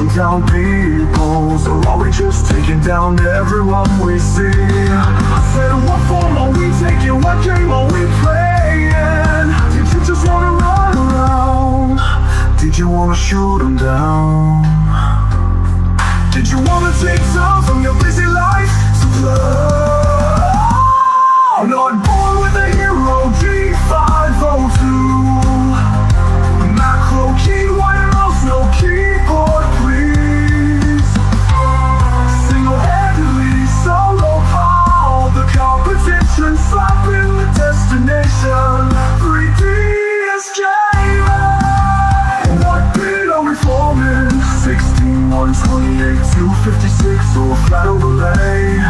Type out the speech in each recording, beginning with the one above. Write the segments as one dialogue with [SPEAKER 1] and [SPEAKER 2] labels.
[SPEAKER 1] chasing down people? So are we just taking down everyone we see? I said, what form are we taking? What game are we playing? Did you just wanna run around? Did you wanna shoot them down? Did you wanna take time from your busy life to play? I'm not born with a hero G502. Macro key, wire mouse, no keyboard, please. Single-handedly, soloPAW, the competition, slapping the destination. 3D escape. What bit are we forming? 16, 128, 256, or flat overlay?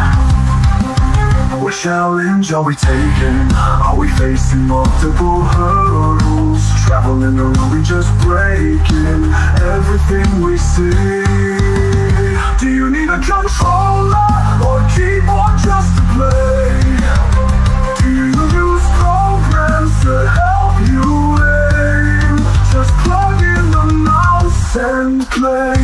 [SPEAKER 1] What challenge are we taking? Are we facing multiple hurdles? Traveling or are we just breaking everything we see? Do you need a controller or a keyboard just to play? Do you use programs to help you aim? Just plug in the mouse and play.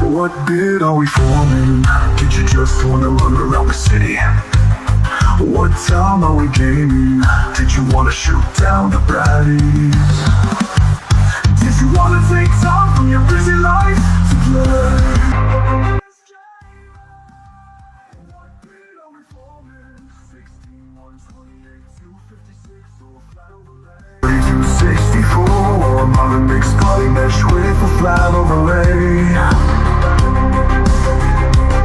[SPEAKER 1] What bid are we forming? Did you just wanna run around the city? What time are we gaming? Did you wanna shoot down the baddies? Did you wanna take time from your busy life to play? What bid are we forming? 16, 128, 256, or flat overlay? 3264, modern mixed body mesh with a flat overlay.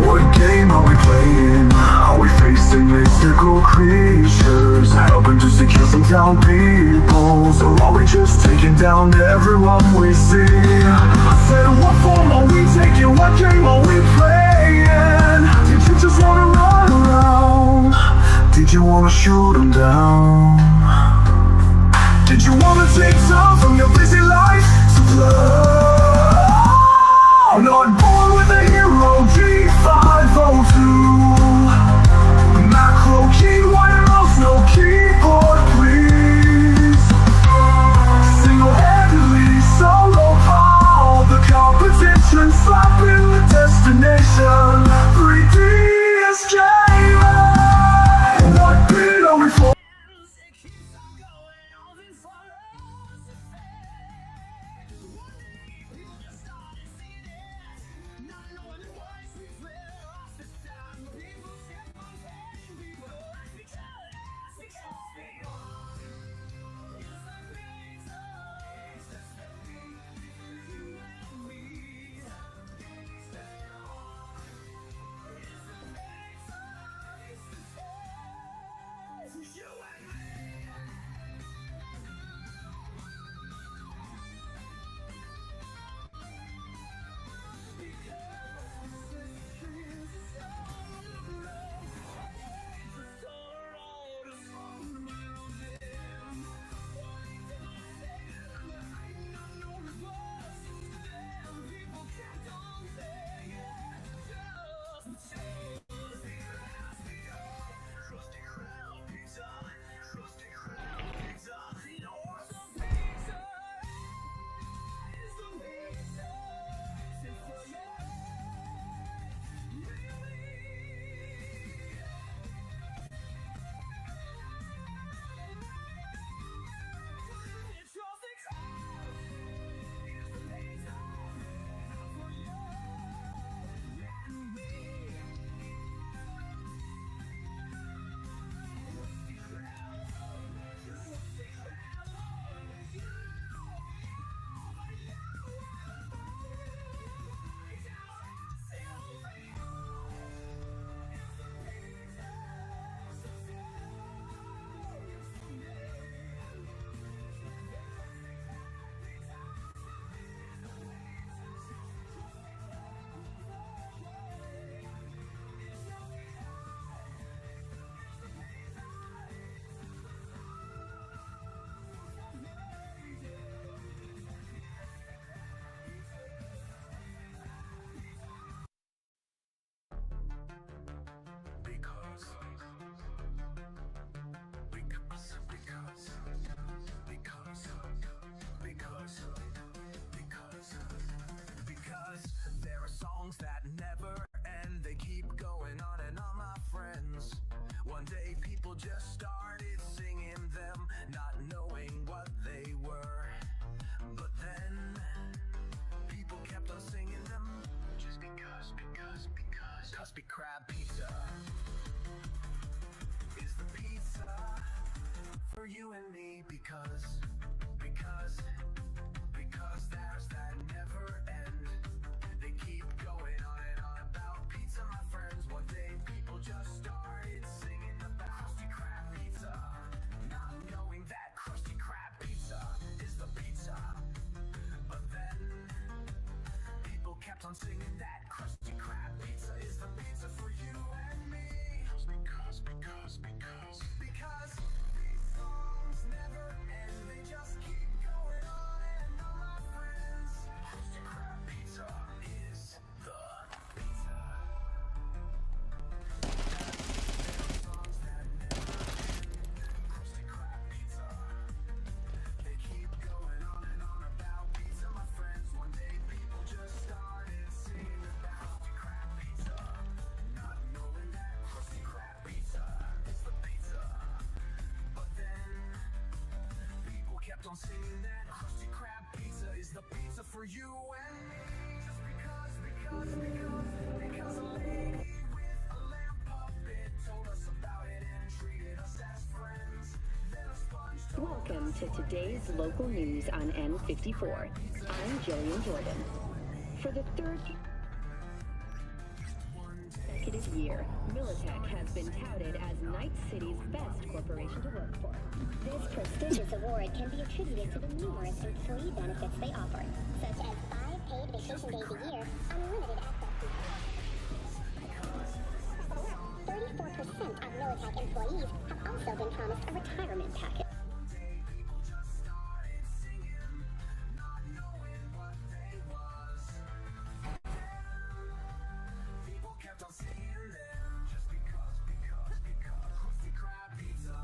[SPEAKER 1] What game are we playing? Are we facing mystical creatures, helping just to kill some down people? Or are we just taking down everyone we see? I said, what form are we taking? What game are we playing? Did you just wanna run around? Did you wanna shoot them down? Did you wanna take time from your busy life to play? I'm not born with a hero G502. Macro key, wire mouse, no keyboard, please. Single-handedly, soloPAW, people just started singing them, not knowing what they were. But then people kept on singing them just because Krusty Krab pizza is the pizza for you and me, because there's that never end. They keep going on and on about pizza, my friends. One day people just started singing about Krusty Krab pizza, not knowing that Krusty Krab pizza is the pizza. But then people kept on singing that Krusty Krab pizza is the pizza for you and me. Because these songs never end, they just keep going on and on, my friends. Krusty Krab pizza is the pizza. Songs that never end. Krusty Krab pizza. They keep going on and on about pizza, my friends. One day people just started singing about Krusty Krab pizza, not knowing that Krusty Krab pizza is the pizza. But then people kept on singing that Krusty Krab pizza is the pizza for you and me. Just because a lady with a lamp puppet told us about it and treated us as friends. Then a sponge told
[SPEAKER 2] Welcome
[SPEAKER 1] us
[SPEAKER 2] to
[SPEAKER 1] one
[SPEAKER 2] today's
[SPEAKER 1] day
[SPEAKER 2] local news on N54. I'm Jillian Jordan. For the third consecutive year, Militech has been touted as Night City's best corporation to work for.
[SPEAKER 3] This prestigious award can be attributed to the numerous employee benefits they offer, such as 5 paid vacation days a year, unlimited access to 34% of Militech employees have also been promised a retirement package.
[SPEAKER 1] One day people just started singing, not knowing what they was. People kept on singing them just because Krusty Krab pizza.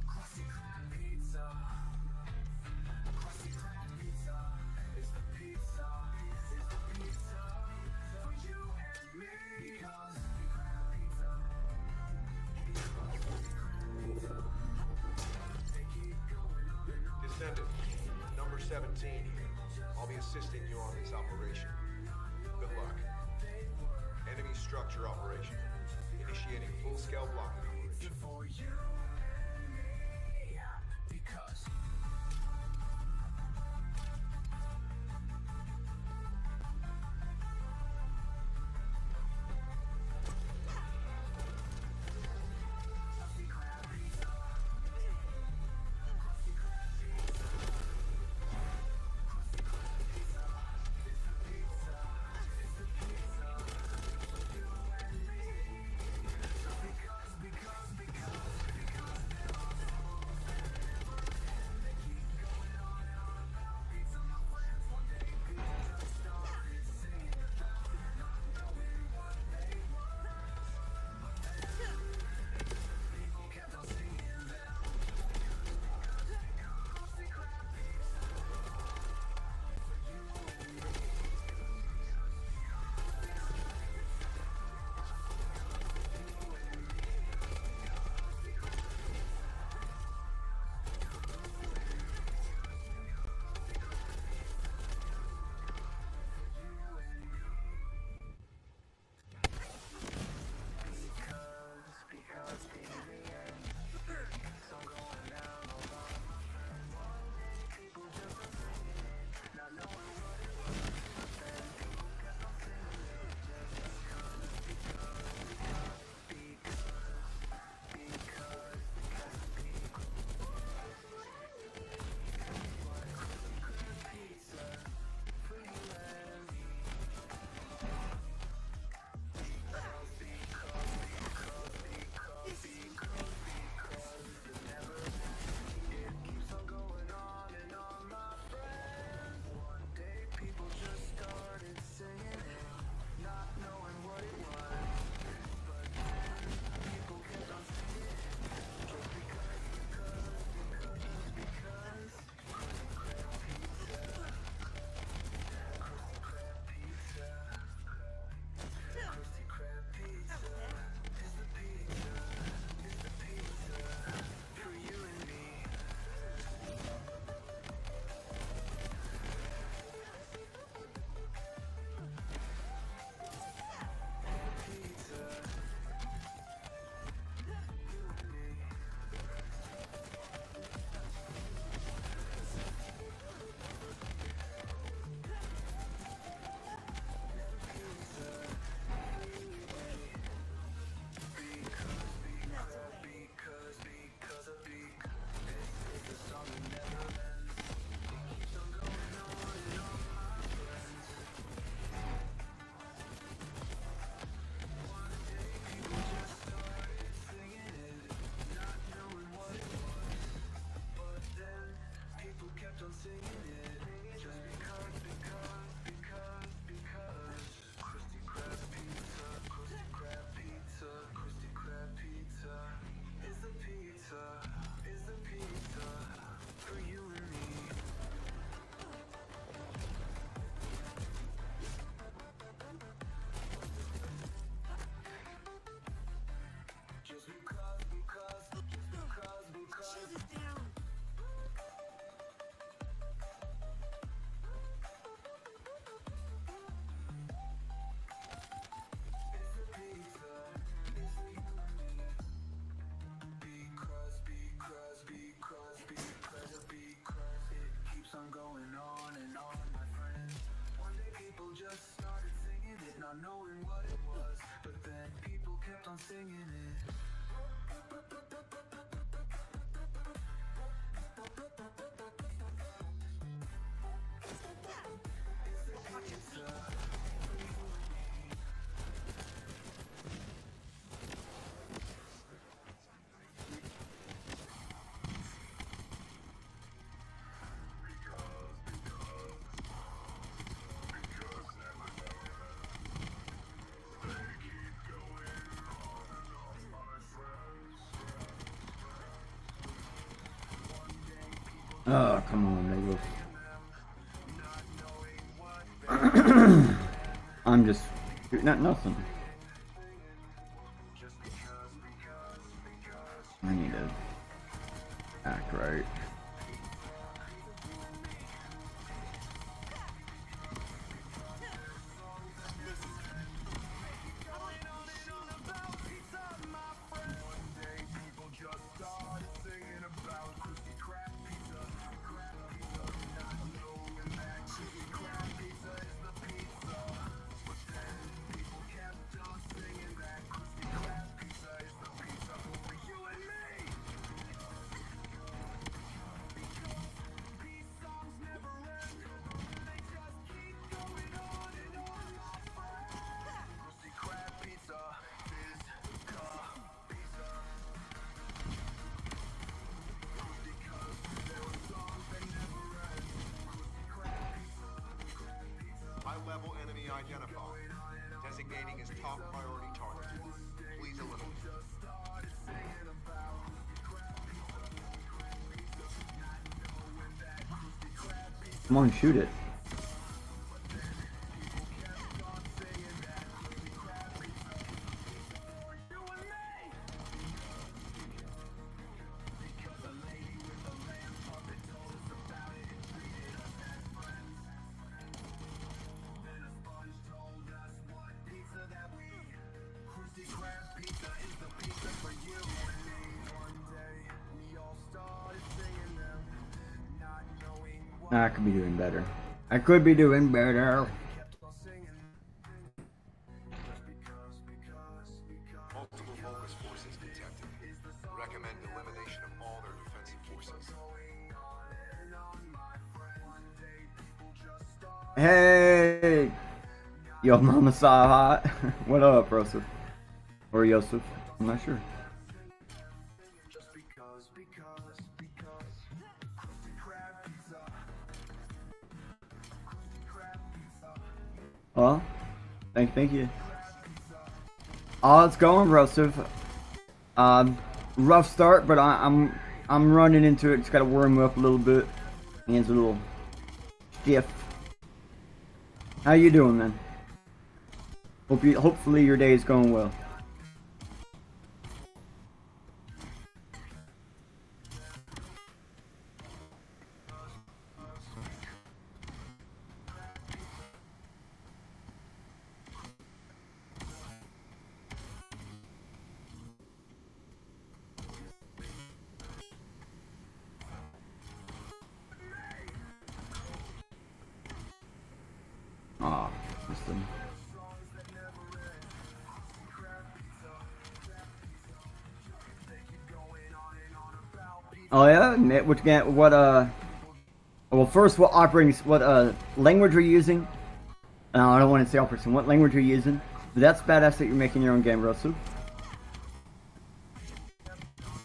[SPEAKER 1] Krusty Krab pizza. Krusty Krab pizza is the pizza. Is the pizza for you and me. Because Krab pizza. They keep going on and on.
[SPEAKER 4] Descendant, number 17 here. I'll be assisting you on this operation. Good luck. Enemy structure operation. Initiating full-scale blocking operation.
[SPEAKER 1] For you and me, because Krusty Krab pizza. Krusty Krab pizza. Krusty Krab pizza is the pizza. Is the pizza for you and me. Because
[SPEAKER 5] Oh, come on, nigga. I'm just shooting at nothing. I need to act right.
[SPEAKER 4] High-level enemy identified. Designating as top priority target. Please eliminate.
[SPEAKER 5] Come on, shoot it. I could be doing better. I could be doing better.
[SPEAKER 4] Multiple focus forces detected. Recommend elimination of all their defensive forces.
[SPEAKER 5] Hey! Yo, Mama Saw Hot. What up, Rosef? Or Yosef? I'm not sure. Well, thank you. Oh, it's going, Rosef. Rough start, but I'm running into it. Just gotta warm up a little bit. Hands a little stiff. How you doing, man? Hopefully your day is going well. Aw, system. Oh yeah, well, first, what language are you using? No, I don't want to say all person. What language are you using? But that's badass that you're making your own game, Rosu.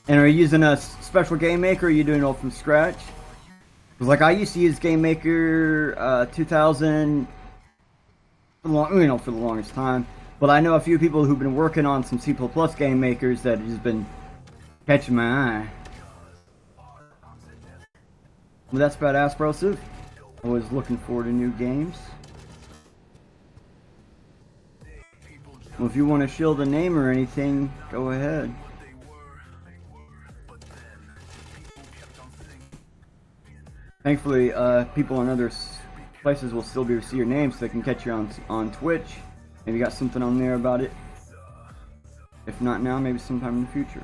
[SPEAKER 5] And are you using a special game maker, or are you doing it all from scratch? Because like I used to use Game Maker 2000 for the longest time. But I know a few people who've been working on some C++ game makers that have just been catching my eye. Well, that's badass, bro. So always looking forward to new games. Well, if you want to shield the name or anything, go ahead. Thankfully, people in other places will still be able to see your name, so they can catch you on Twitch. Maybe you got something on there about it. If not now, maybe sometime in the future.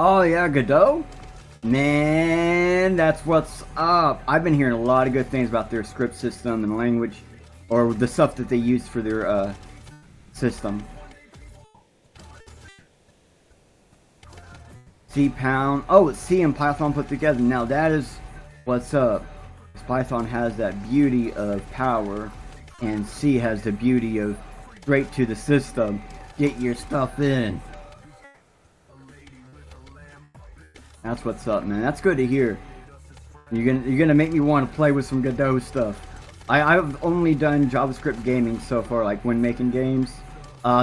[SPEAKER 5] Oh yeah, Godot? Man, that's what's up. I've been hearing a lot of good things about their script system and language, or the stuff that they use for their system. C pound. Oh, it's C and Python put together. Now that is what's up. Python has that beauty of power, and C has the beauty of straight to the system. Get your stuff in. That's what's up, man. That's good to hear. You're gonna make me want to play with some Godot stuff. I've only done JavaScript gaming so far, like when making games.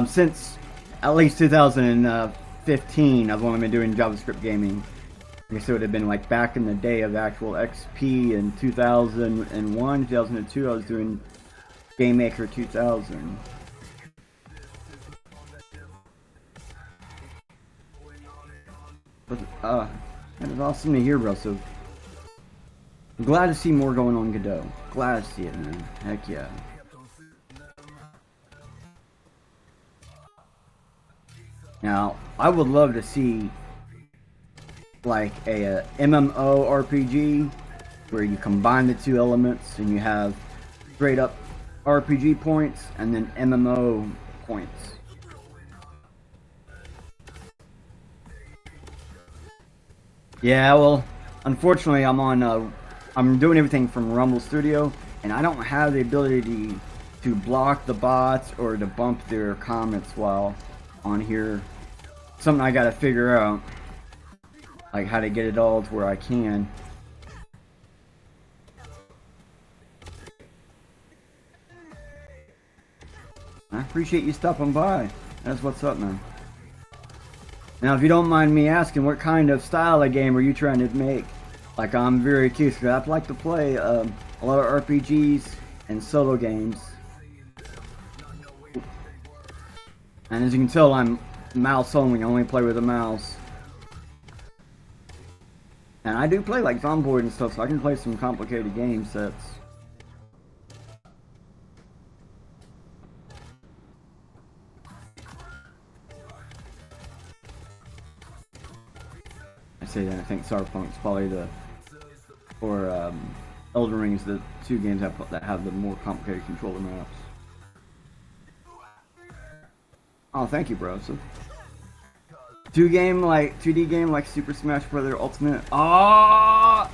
[SPEAKER 5] Since at least 2015, I've only been doing JavaScript gaming. I guess it would have been like back in the day of actual XP in 2001, 2002. I was doing Game Maker 2000. But that is awesome to hear, bro. So I'm glad to see more going on Godot. Glad to see it, man. Heck yeah. Now, I would love to see like a MMO RPG where you combine the two elements and you have straight up RPG points and then MMO points. Yeah, well, unfortunately I'm doing everything from Rumble Studio, and I don't have the ability to block the bots or to bump their comments while on here. Something I gotta figure out, like how to get it all to where I can. I appreciate you stopping by. That's what's up, man. Now, if you don't mind me asking, what kind of style of game are you trying to make? Like, I'm very curious, because I'd like to play a lot of RPGs and solo games. And as you can tell, I'm mouse only. I only play with a mouse. And I do play like Zomboid and stuff, so I can play some complicated game sets. I say that, I think Cyberpunk's probably or Elden Ring's the two games that have the more complicated controller maps. Oh, thank you, bro. So, 2D game like Super Smash Bros. Ultimate. Ah,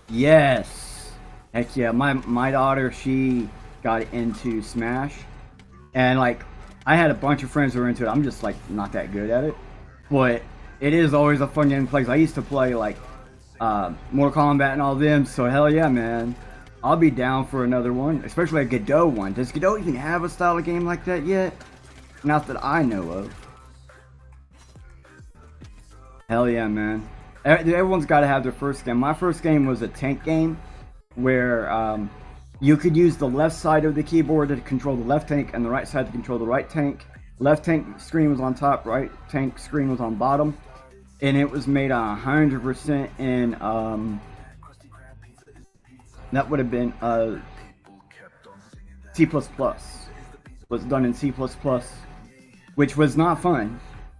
[SPEAKER 5] yes. Heck yeah. My daughter, she got into Smash, and like I had a bunch of friends who were into it. I'm just like not that good at it, but it is always a fun game to play. I used to play like Mortal Kombat and all them. So hell yeah, man. I'll be down for another one, especially a Godot one. Does Godot even have a style of game like that yet? Not that I know of. Hell yeah, man. Everyone's got to have their first game. My first game was a tank game where you could use the left side of the keyboard to control the left tank and the right side to control the right tank. Left tank screen was on top, right tank screen was on bottom. And it was made 100% in, that would have been C++. Was done in C++, which was not fun.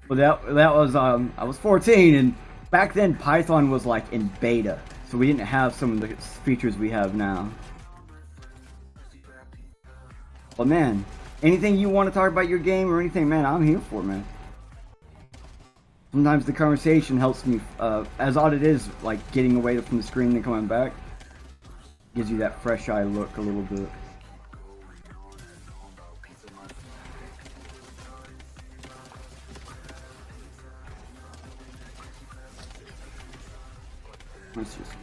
[SPEAKER 5] But that was I was 14, and back then Python was like in beta, so we didn't have some of the features we have now. But man, anything you want to talk about your game or anything, man, I'm here for, man. Sometimes the conversation helps me, as odd it is, like getting away from the screen and coming back, gives you that fresh eye look a little bit. Let's just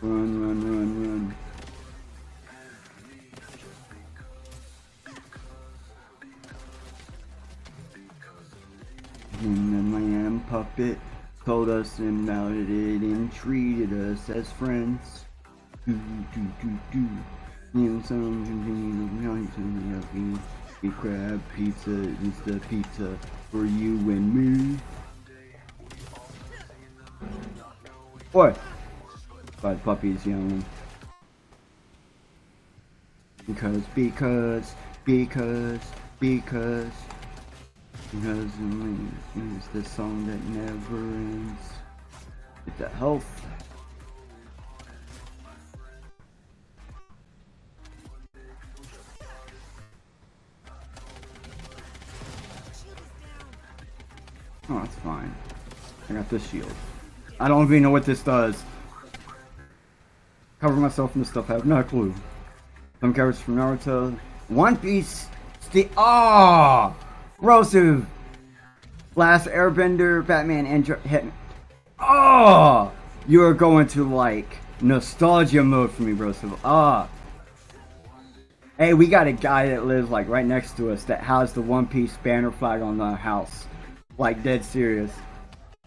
[SPEAKER 5] run. And the man puppet told us about it and treated us as friends. You know, we crab pizza is the pizza for you and me. What? But puppy's yelling. Because. Because use this song that never ends. Get that health. Oh, that's fine. I got this shield. I don't even know what this does. Cover myself in this stuff. I have no clue. Some characters from Naruto. One Piece. Ah! Rosu! Last Airbender, Batman, and Hitman. Oh! You are going to like nostalgia mode for me, Rosu. Ah! Hey, we got a guy that lives like right next to us that has the One Piece banner flag on the house. Like dead serious.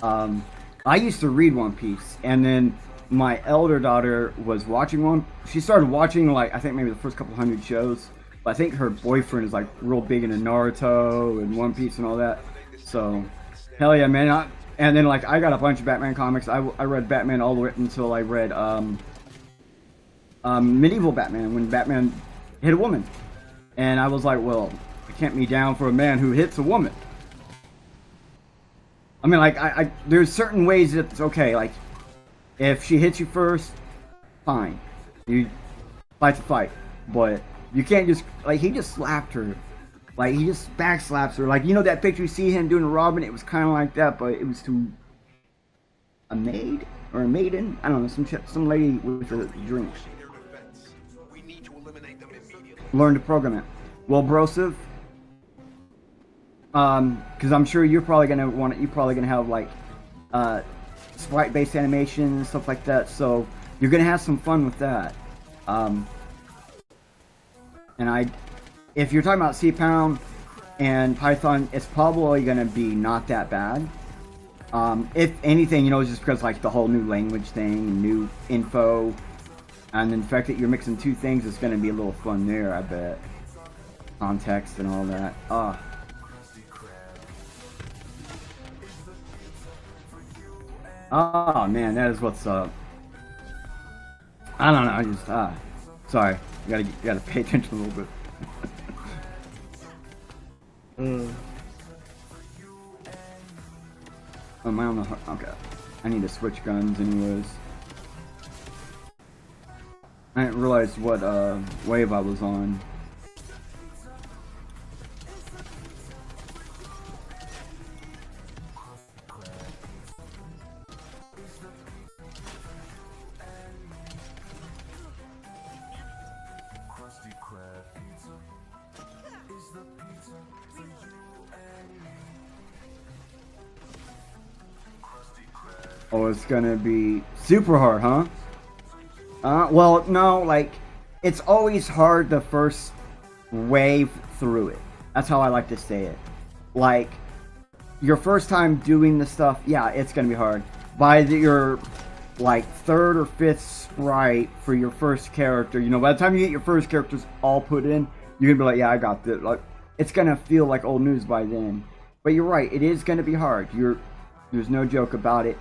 [SPEAKER 5] I used to read One Piece, and then my elder daughter was watching one. She started watching like I think maybe the first couple hundred shows. But I think her boyfriend is like real big into Naruto and One Piece and all that. So, hell yeah, man! And then like I got a bunch of Batman comics. I read Batman all the way until I read medieval Batman when Batman hit a woman, and I was like, well, I can't be down for a man who hits a woman. I mean, like, there's certain ways that it's okay. Like, if she hits you first, fine. You fight the fight. But you can't just, like, he just slapped her. Like, he just backslaps her. Like, you know that picture you see him doing to Robin? It was kind of like that, but it was to a maid? Or a maiden? I don't know, some lady with a drink. Learn to program it. Well, Broseph, because I'm sure you're probably gonna have like sprite-based animation and stuff like that. So you're gonna have some fun with that. If you're talking about C-Pound and Python, it's probably gonna be not that bad. If anything, you know, just because like the whole new language thing, new info, and then the fact that you're mixing two things is gonna be a little fun there. I bet context and all that. Oh man, that is what's up. I don't know, I just sorry. You gotta pay attention a little bit. Am I on the okay. I need to switch guns anyways. I didn't realize what wave I was on. Oh, it's gonna be super hard, huh? Well, no, like, it's always hard the first wave through it. That's how I like to say it. Like, your first time doing the stuff, yeah, it's gonna be hard. By your, like, third or fifth sprite for your first character, you know, by the time you get your first characters all put in, you're gonna be like, yeah, I got this. Like, it's gonna feel like old news by then. But you're right, it is gonna be hard. There's no joke about it.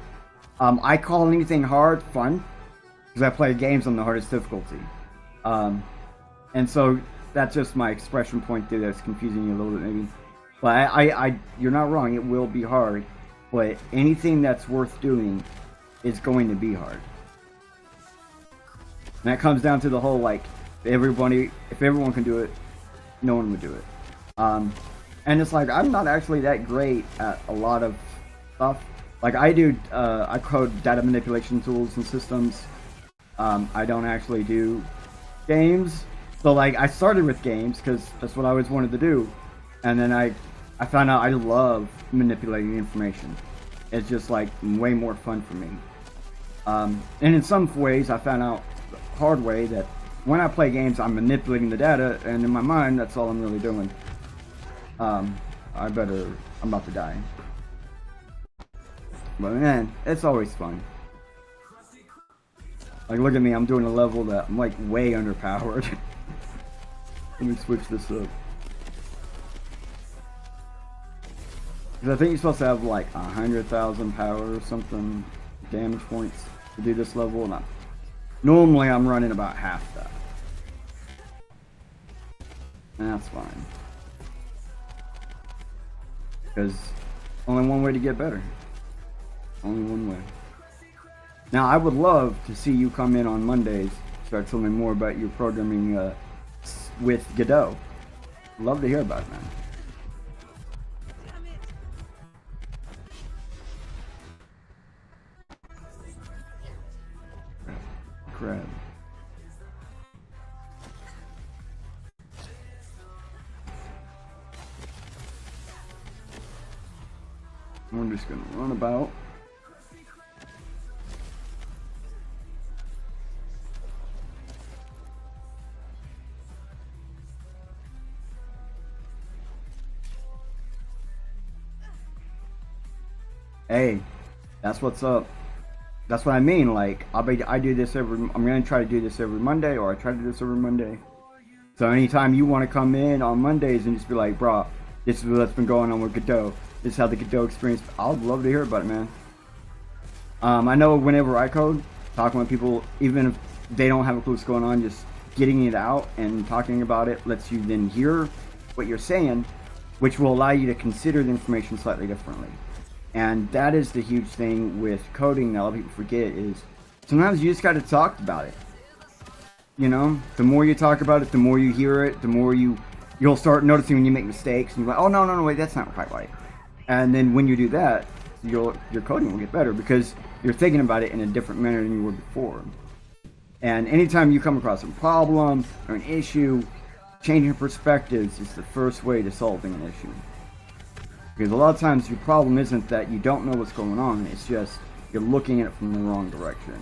[SPEAKER 5] I call anything hard fun, because I play games on the hardest difficulty. And so that's just my expression point there that's confusing you a little bit maybe. But you're not wrong, it will be hard. But anything that's worth doing is going to be hard. And that comes down to the whole, like, if everyone can do it, no one would do it. And it's like, I'm not actually that great at a lot of stuff. Like I code data manipulation tools and systems. I don't actually do games. So like I started with games because that's what I always wanted to do. And then I found out I love manipulating information. It's just like way more fun for me. And in some ways I found out the hard way that when I play games I'm manipulating the data, and in my mind that's all I'm really doing. I'm about to die. But man, it's always fun. Like, look at me, I'm doing a level that I'm like way underpowered. Let me switch this up. Because I think you're supposed to have like 100,000 power or something, damage points to do this level. And normally I'm running about half that. And that's fine. Because only one way to get better. Only one way. Now, I would love to see you come in on Mondays, start telling me more about your programming with Godot. Love to hear about it, man. Crab. We're just gonna run about. Hey, that's what's up. That's what I mean. Like, I do this I'm gonna try to do this every Monday, or I try to do this every Monday. So anytime you want to come in on Mondays and just be like, bro, this is what's been going on with Godot. This is how the Godot experience. I would love to hear about it, man. I know whenever I code, talking with people, even if they don't have a clue what's going on, just getting it out and talking about it lets you then hear what you're saying, which will allow you to consider the information slightly differently. And that is the huge thing with coding that a lot of people forget is sometimes you just got to talk about it. You know, the more you talk about it, the more you hear it, the more you'll start noticing when you make mistakes, and you're like, oh no, wait, that's not quite right. And then when you do that, your coding will get better because you're thinking about it in a different manner than you were before. And anytime you come across a problem or an issue, changing perspectives is the first way to solving an issue. Because a lot of times your problem isn't that you don't know what's going on, it's just you're looking at it from the wrong direction.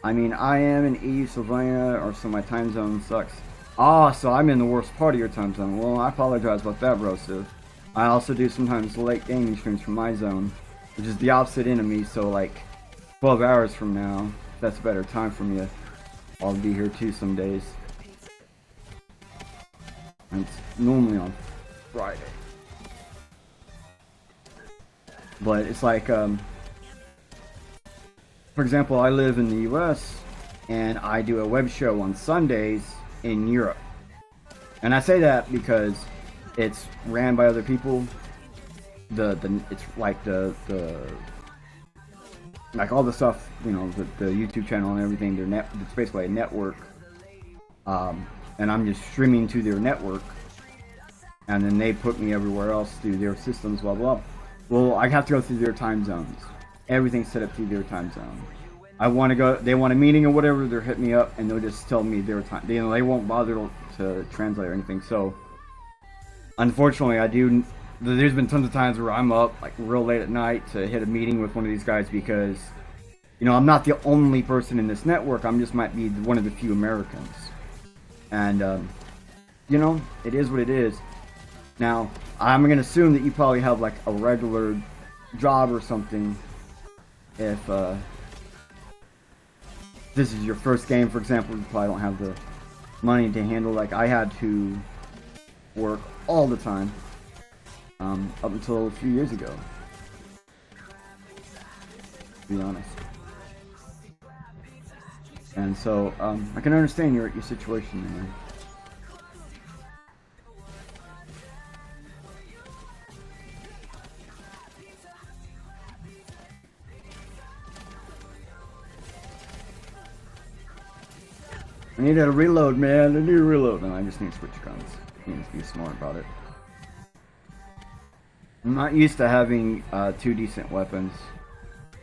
[SPEAKER 5] I mean, I am in EU Slovenia, or so my time zone sucks. So I'm in the worst part of your time zone. Well, I apologize about that, Brosiv. I also do sometimes late gaming streams from my zone, which is the opposite end of me, so like 12 hours from now, if that's a better time for me, I'll be here too some days. And it's normally on Friday. But it's like, for example, I live in the US, and I do a web show on Sundays in Europe. And I say that because it's ran by other people. It's like like all the stuff, you know, the YouTube channel and everything. It's basically a network, and I'm just streaming to their network, and then they put me everywhere else through their systems, blah blah. Well, I have to go through their time zones. Everything's set up through their time zone. I want to go. They want a meeting or whatever. They'll hit me up and they'll just tell me their time. They won't bother to translate or anything. So, unfortunately, there's been tons of times where I'm up like real late at night to hit a meeting with one of these guys because, you know, I'm not the only person in this network. I'm just might be one of the few Americans. And, you know, it is what it is. Now, I'm going to assume that you probably have like a regular job or something. If this is your first game, for example, you probably don't have the money to handle. Like I had to work all the time up until a few years ago, to be honest. And so I can understand your situation, man. I need to reload, man. I need to reload. No, I just need to switch guns. I need to be smart about it. I'm not used to having two decent weapons.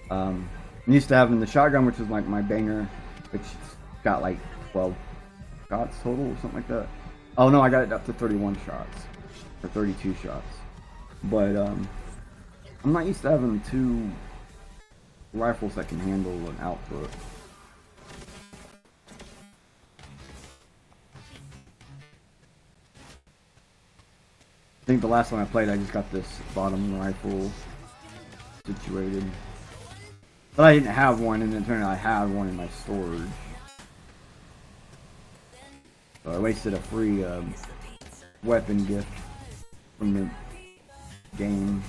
[SPEAKER 5] I'm used to having the shotgun, which is like my banger, which got like 12 shots total or something like that. Oh no, I got it up to 31 shots. Or 32 shots. But I'm not used to having two rifles that can handle an output. I think the last time I played, I just got this bottom rifle situated. But I didn't have one, and then it turned out I had one in my storage. So I wasted a free weapon gift from the game.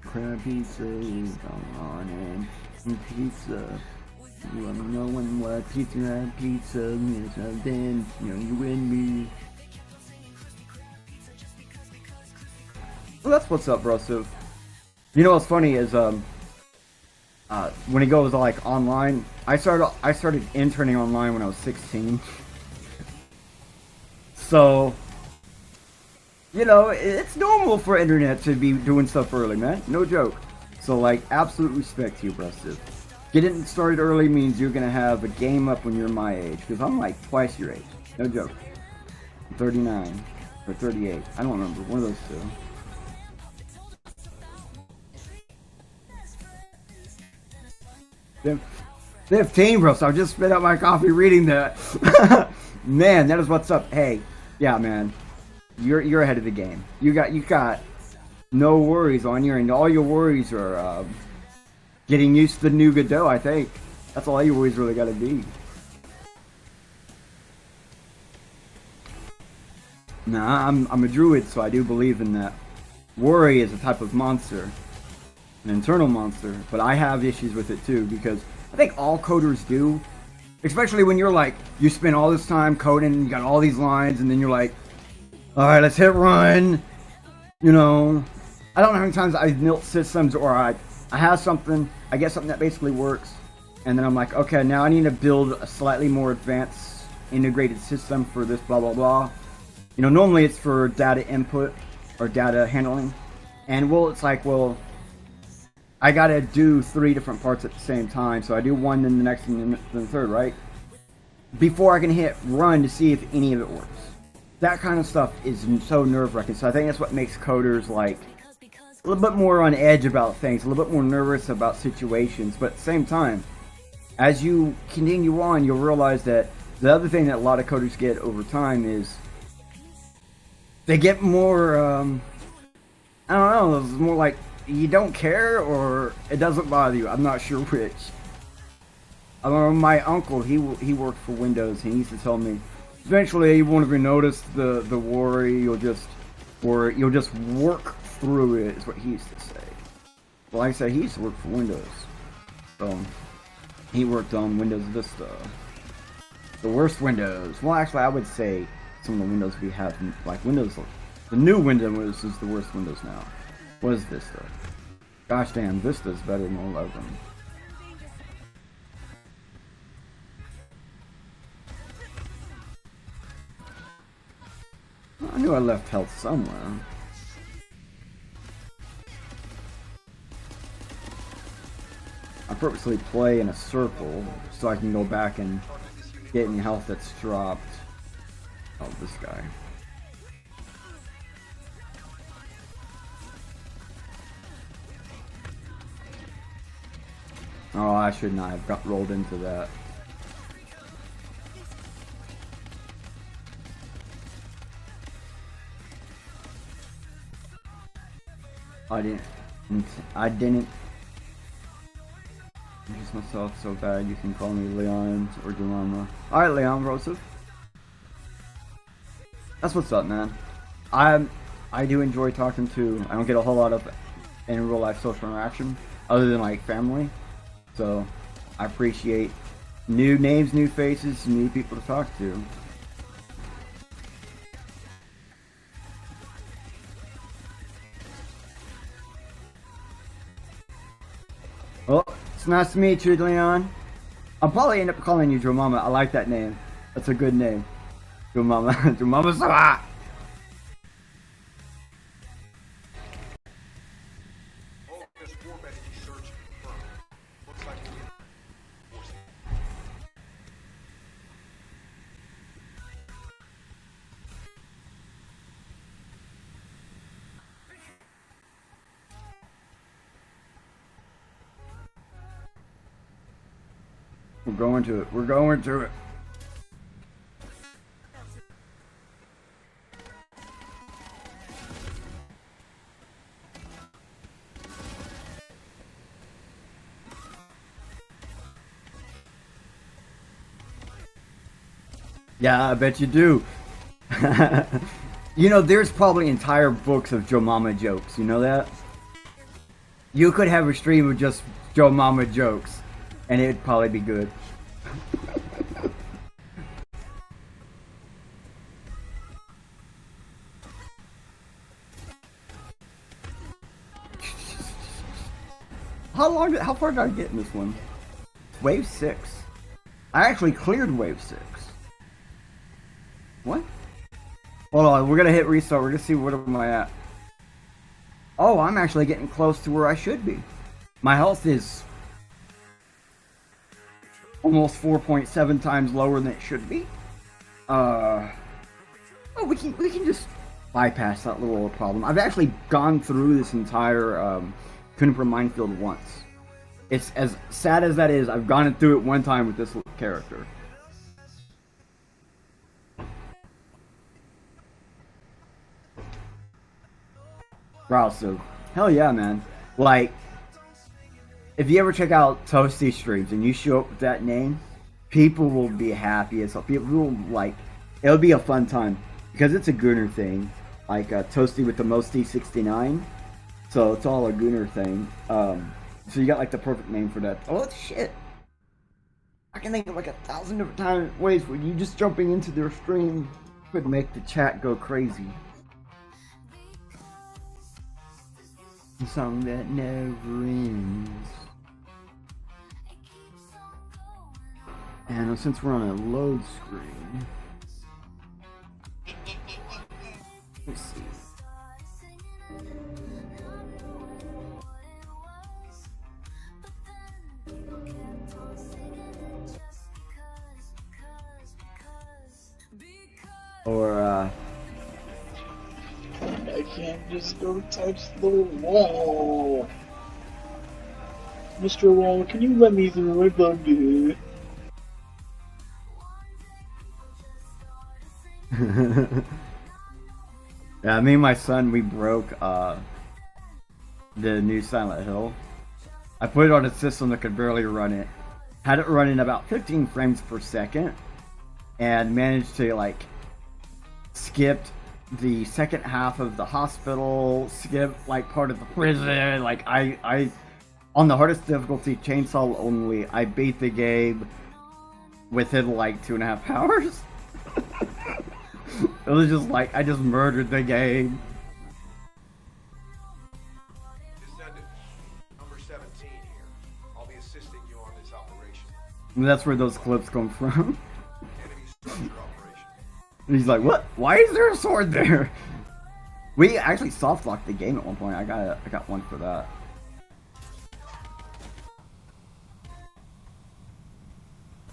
[SPEAKER 5] Crab pizza is on in. Pizza. You wanna know when what pizza had pizza? Then you and me. Well, that's what's up, bro. So, you know what's funny is when it goes like online, I started interning online when I was 16. So, it's normal for internet to be doing stuff early, man. No joke. So, like, absolute respect to you, bro. Getting started early means you're gonna have a game up when you're my age, because I'm like twice your age. No joke. I'm 39 or 38. I don't remember. One of those two. 15, bro. So I just spit out my coffee reading that. Man, that is what's up. Hey, yeah, man. You're ahead of the game. You got no worries on your end. All your worries are getting used to the new Godot, I think. That's all your worries really gotta be. Nah, I'm a druid, so I do believe in that. Worry is a type of monster. An internal monster. But I have issues with it too, because I think all coders do. Especially when you're like, you spend all this time coding, you got all these lines, and then you're like, alright, let's hit run. I don't know how many times I've built systems or I have something, I get something that basically works, and then I'm like, okay, now I need to build a slightly more advanced integrated system for this blah blah blah. Normally it's for data input or data handling, and it's like, I gotta do 3 different parts at the same time, so I do one, then the next, and then the third, right? Before I can hit run to see if any of it works. That kind of stuff is so nerve-wracking, so I think that's what makes coders like a little bit more on edge about things, a little bit more nervous about situations, but at the same time, as you continue on, you'll realize that the other thing that a lot of coders get over time is they get more, I don't know, it's more like you don't care or it doesn't bother you. I'm not sure which. My uncle, he worked for Windows, and he used to tell me, eventually you won't even notice the worry, you'll just work through it, is what he used to say. Well, like I said, he used to work for Windows. So, he worked on Windows Vista. The worst Windows. Well, actually, I would say some of the Windows we have, like Windows, the new Windows is the worst Windows now. What is Vista? Gosh damn, Vista's better than 11. I knew I left health somewhere. I purposely play in a circle so I can go back and get any health that's dropped. Oh, this guy. Oh, I should not have got rolled into that. I didn't introduce myself so bad. You can call me Leon or Delama. Alright, Leon Rosov. That's what's up, man. I do enjoy talking to. I don't get a whole lot of in real life social interaction other than like family. So I appreciate new names, new faces, new people to talk to. Well, it's nice to meet you, Leon. I'll probably end up calling you Joe Mama. I like that name. That's a good name. Joe Mama. Joe Mama Salah. We're going to it. We're going to it. Yeah, I bet you do. There's probably entire books of Joe Mama jokes. You know that? You could have a stream of just Joe Mama jokes, and it'd probably be good. How far did I get in this one? Wave 6. I actually cleared wave 6. What? Hold on, we're gonna hit restart. We're gonna see what am I at. Oh, I'm actually getting close to where I should be. My health is almost 4.7 times lower than it should be. Oh, we can just bypass that little problem. I've actually gone through this entire Kunipur minefield once. It's as sad as that is. I've gone through it one time with this character. Wow, so hell yeah, man. Like, if you ever check out Toasty streams and you show up with that name, people will be happy as hell. People will, like, it'll be a fun time because it's a Gooner thing. Like Toasty with the Mosty 69. So it's all a Gooner thing. So you got like the perfect name for that. Oh shit! I can think of like 1,000 different ways where you just jumping into their stream could make the chat go crazy. A song that never ends. And since we're on a load screen, let's see. Or
[SPEAKER 6] I can't just go touch the wall. Mr. Wall, can you let me through? I bugged it.
[SPEAKER 5] Yeah, me and my son, we broke the new Silent Hill. I put it on a system that could barely run it. Had it running about 15 frames per second, and managed to like skip the second half of the hospital, skip like part of the prison. Like I on the hardest difficulty, chainsaw only, I beat the game within like 2.5 hours. It was just like I just murdered the game.
[SPEAKER 4] Descendant, number 17 here. I'll be assisting you on this operation.
[SPEAKER 5] And that's where those clips come from.
[SPEAKER 4] Enemy structure operation.
[SPEAKER 5] And he's like, "What? Why is there a sword there?" We actually soft locked the game at one point. I got one for that.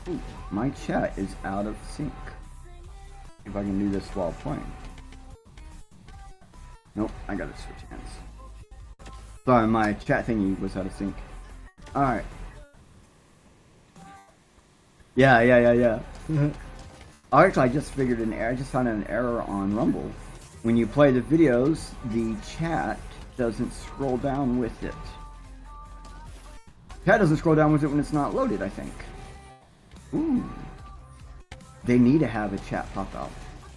[SPEAKER 5] Ooh, my chat is out of sync. If I can do this while playing. Nope, I gotta switch hands. Sorry, my chat thingy was out of sync. Alright. Yeah. Actually, I just figured an error. I just found an error on Rumble. When you play the videos, the chat doesn't scroll down with it. Chat doesn't scroll down with it when it's not loaded, I think. Ooh. They need to have a chat pop out.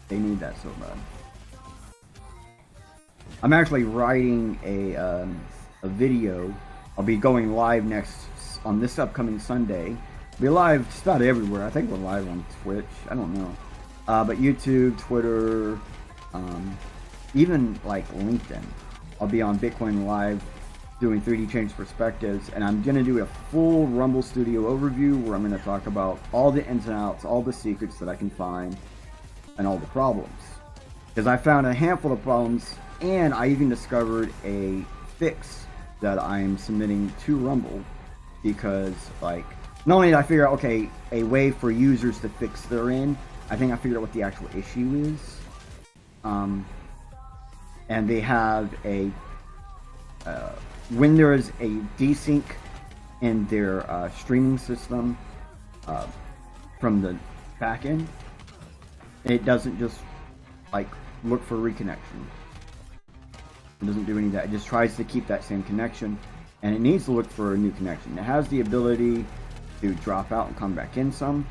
[SPEAKER 5] They need that so bad. I'm actually writing a video. I'll be going live on this upcoming Sunday. Be live just about everywhere. I think we're live on Twitch. I don't know. But YouTube, Twitter, even like LinkedIn. I'll be on Bitcoin Live doing 3D change perspectives, and I'm gonna do a full Rumble Studio overview where I'm gonna talk about all the ins and outs, all the secrets that I can find, and all the problems. Because I found a handful of problems, and I even discovered a fix that I'm submitting to Rumble, because like, not only did I figure out, okay, a way for users to fix their in, I think I figured out what the actual issue is. And they have a when there is a desync in their streaming system from the backend, it doesn't just like look for reconnection. It doesn't do any of that. It just tries to keep that same connection, and it needs to look for a new connection. It has the ability to drop out and come back in some,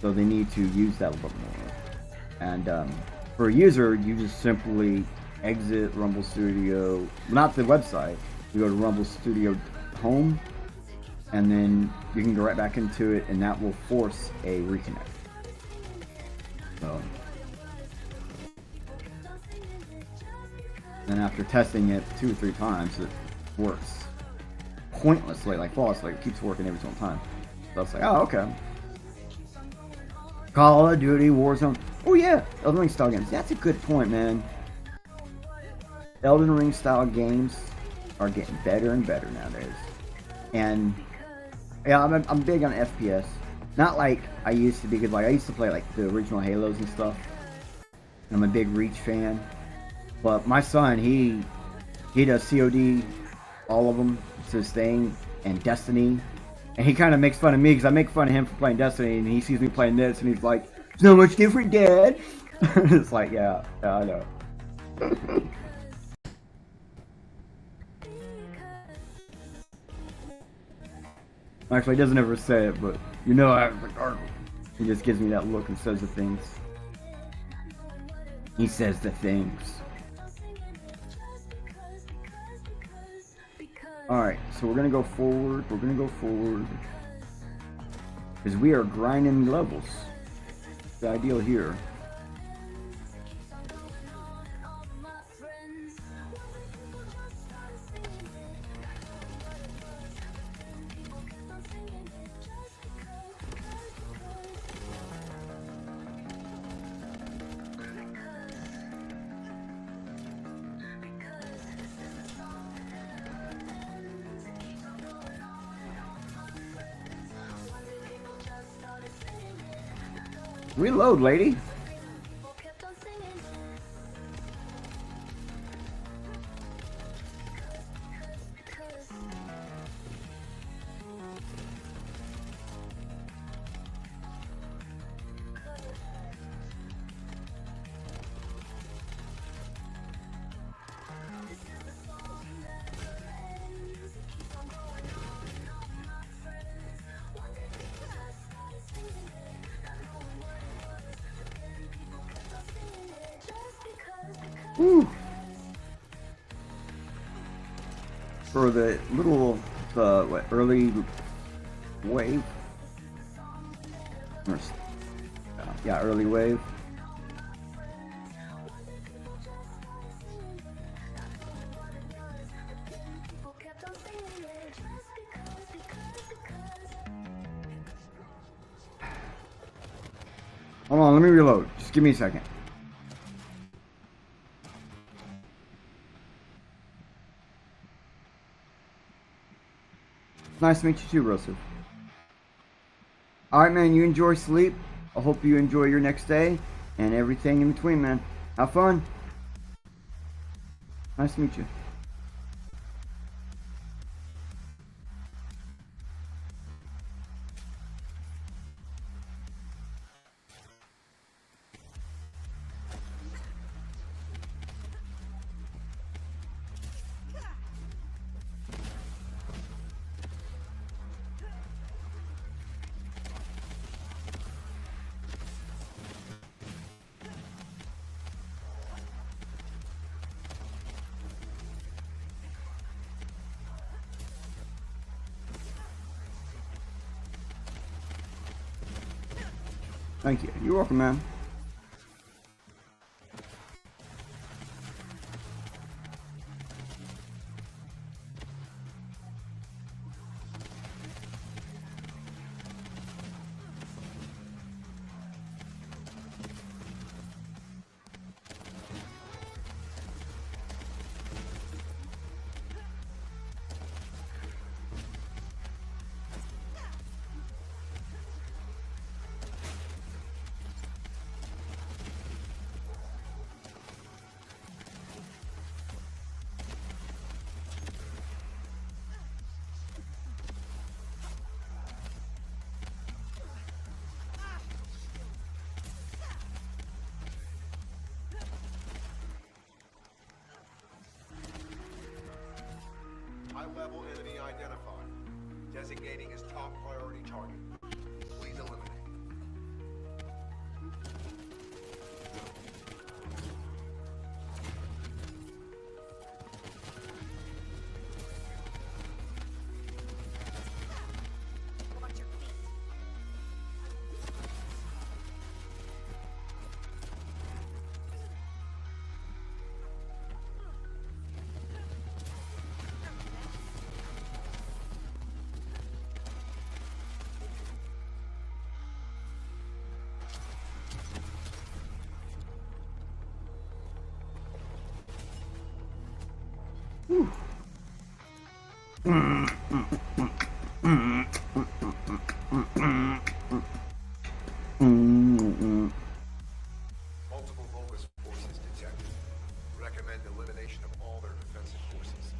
[SPEAKER 5] so they need to use that a little bit more. And for a user, you just simply exit Rumble Studio, not the website. You go to Rumble Studio Home, and then you can go right back into it, and that will force a reconnect. So, and after testing it 2 or 3 times, it works pointlessly, like flawlessly. It keeps working every single time. So it's like, oh, okay. Call of Duty, Warzone. Oh yeah, Elden Ring style games. That's a good point, man. Elden Ring style games are getting better and better nowadays. And yeah, I'm big on FPS. Not like I used to be, because like I used to play like the original Halos and stuff. And I'm a big Reach fan. But my son, he does COD, all of them. It's his thing, and Destiny. And he kind of makes fun of me because I make fun of him for playing Destiny, and he sees me playing this, and he's like, "It's not much different, Dad." It's like, yeah, I know. Actually, he doesn't ever say it, but you know, he just gives me that look and says the things. He says the things. Alright, so we're gonna go forward. Because we are grinding levels. The ideal here. Reload, lady. Whew. For the little early wave, yeah, early wave. Hold on, let me reload. Just give me a second. Nice to meet you too, Rosu. Alright, man, you enjoy sleep. I hope you enjoy your next day and everything in between, man. Have fun. Nice to meet you. Thank you. You're welcome, man.
[SPEAKER 4] High-level enemy identified. Designating as top priority target. Please eliminate. Multiple Volgus forces detected. Recommend elimination of all their defensive forces.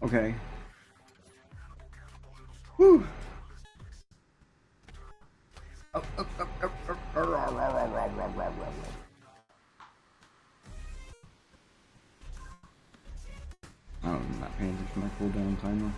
[SPEAKER 5] Okay. Whew. Up, up, up, up, up. Oh, I'm not paying attention to my cooldown timer.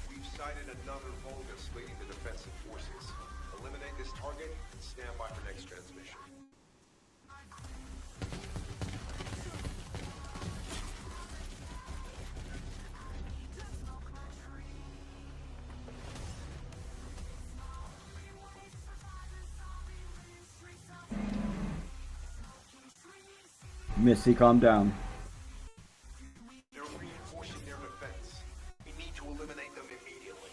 [SPEAKER 4] We've sighted another Vulgus leading the defensive forces. Eliminate this target and stand by for next transmission.
[SPEAKER 5] Missy, calm down.
[SPEAKER 4] They're reinforcing their defense. We need to eliminate them immediately.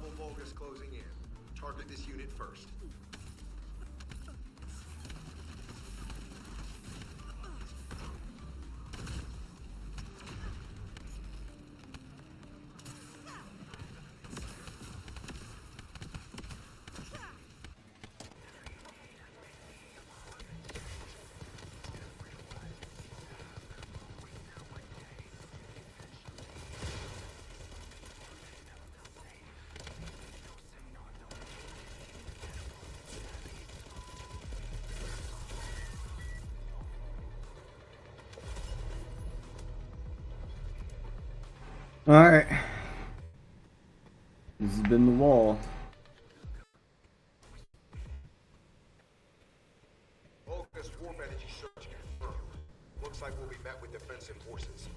[SPEAKER 4] Multiple Vulgus closing in. Target this unit first.
[SPEAKER 5] Alright. This has been the wall.
[SPEAKER 4] Vulgus warp energy search confirmed. Looks like we'll be met with defensive forces.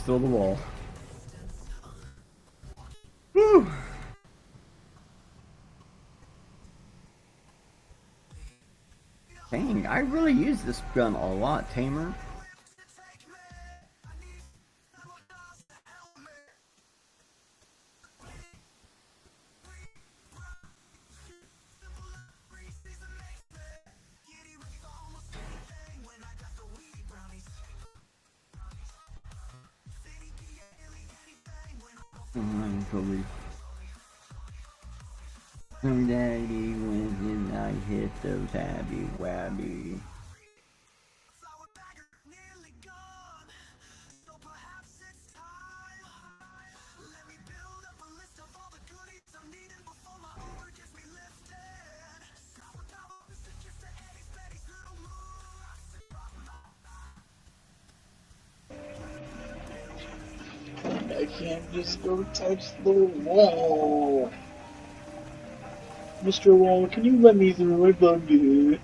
[SPEAKER 5] Still the wall. Whew. Dang, I really use this gun a lot, Tamer. Daddy, when did I hit those Abby Wabby?
[SPEAKER 6] I can't just go touch the wall. Mr. Wall, can you let me through? I bug you.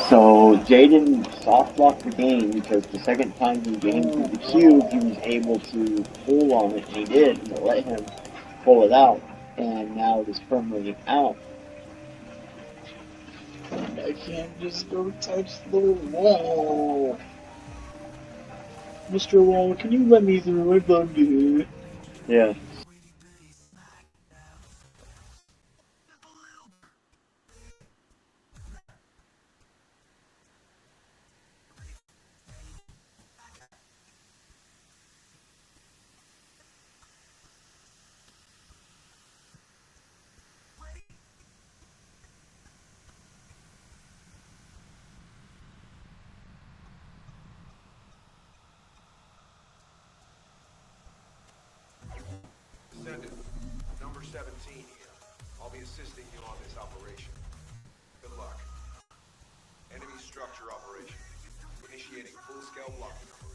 [SPEAKER 6] So Jaden soft locked the game because the second time he gained through the cube, he was able to pull on it, and he did, and it let him pull it out, and now it is permanently out. And I can't just go touch the wall. Mr. Wall, can you let me through? I'd love to. Yeah.
[SPEAKER 4] Descendant, number 17 here. I'll be assisting you on this operation. Good luck. Enemy structure operation. Initiating full-scale blocking operation.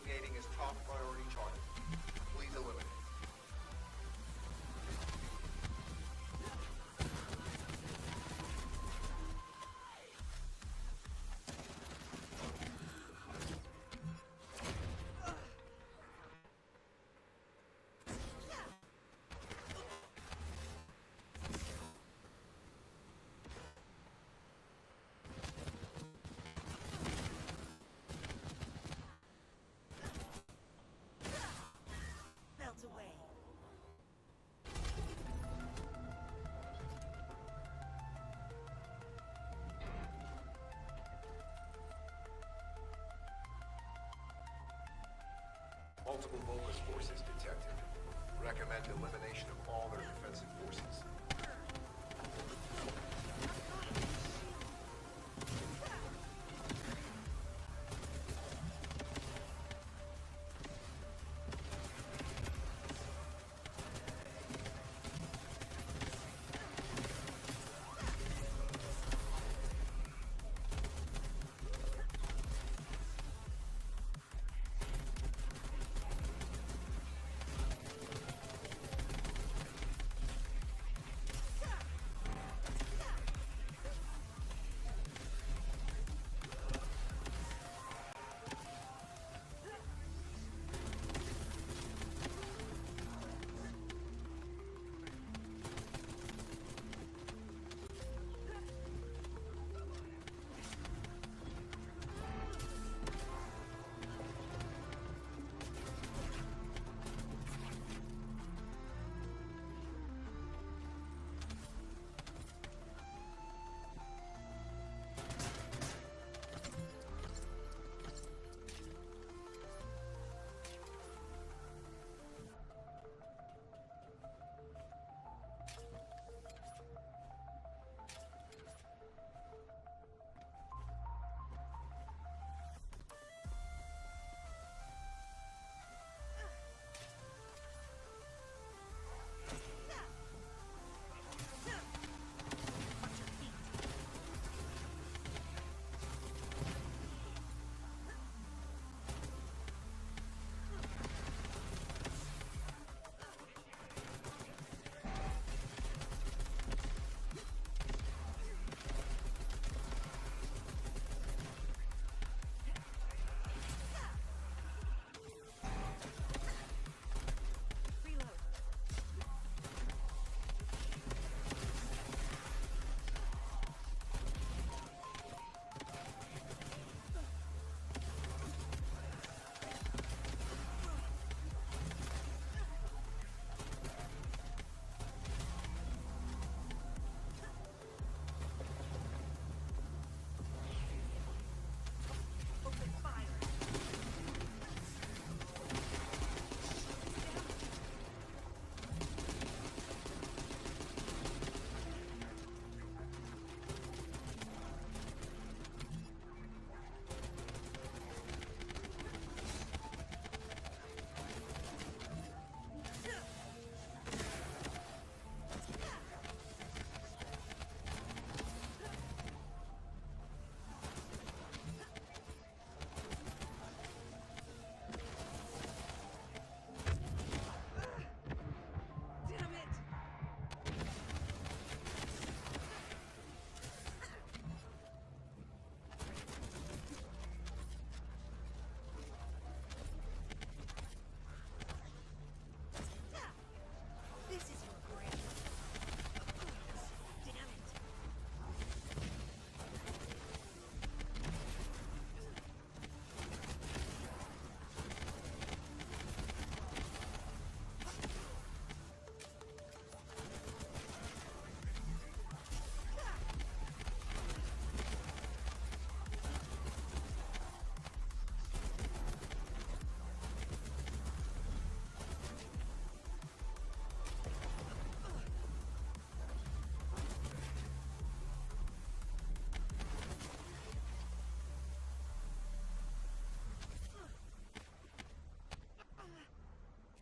[SPEAKER 4] Designating as top priority target. Please eliminate.
[SPEAKER 7] Melt away.
[SPEAKER 4] Multiple Volus forces detected. Recommend elimination of all their defensive forces.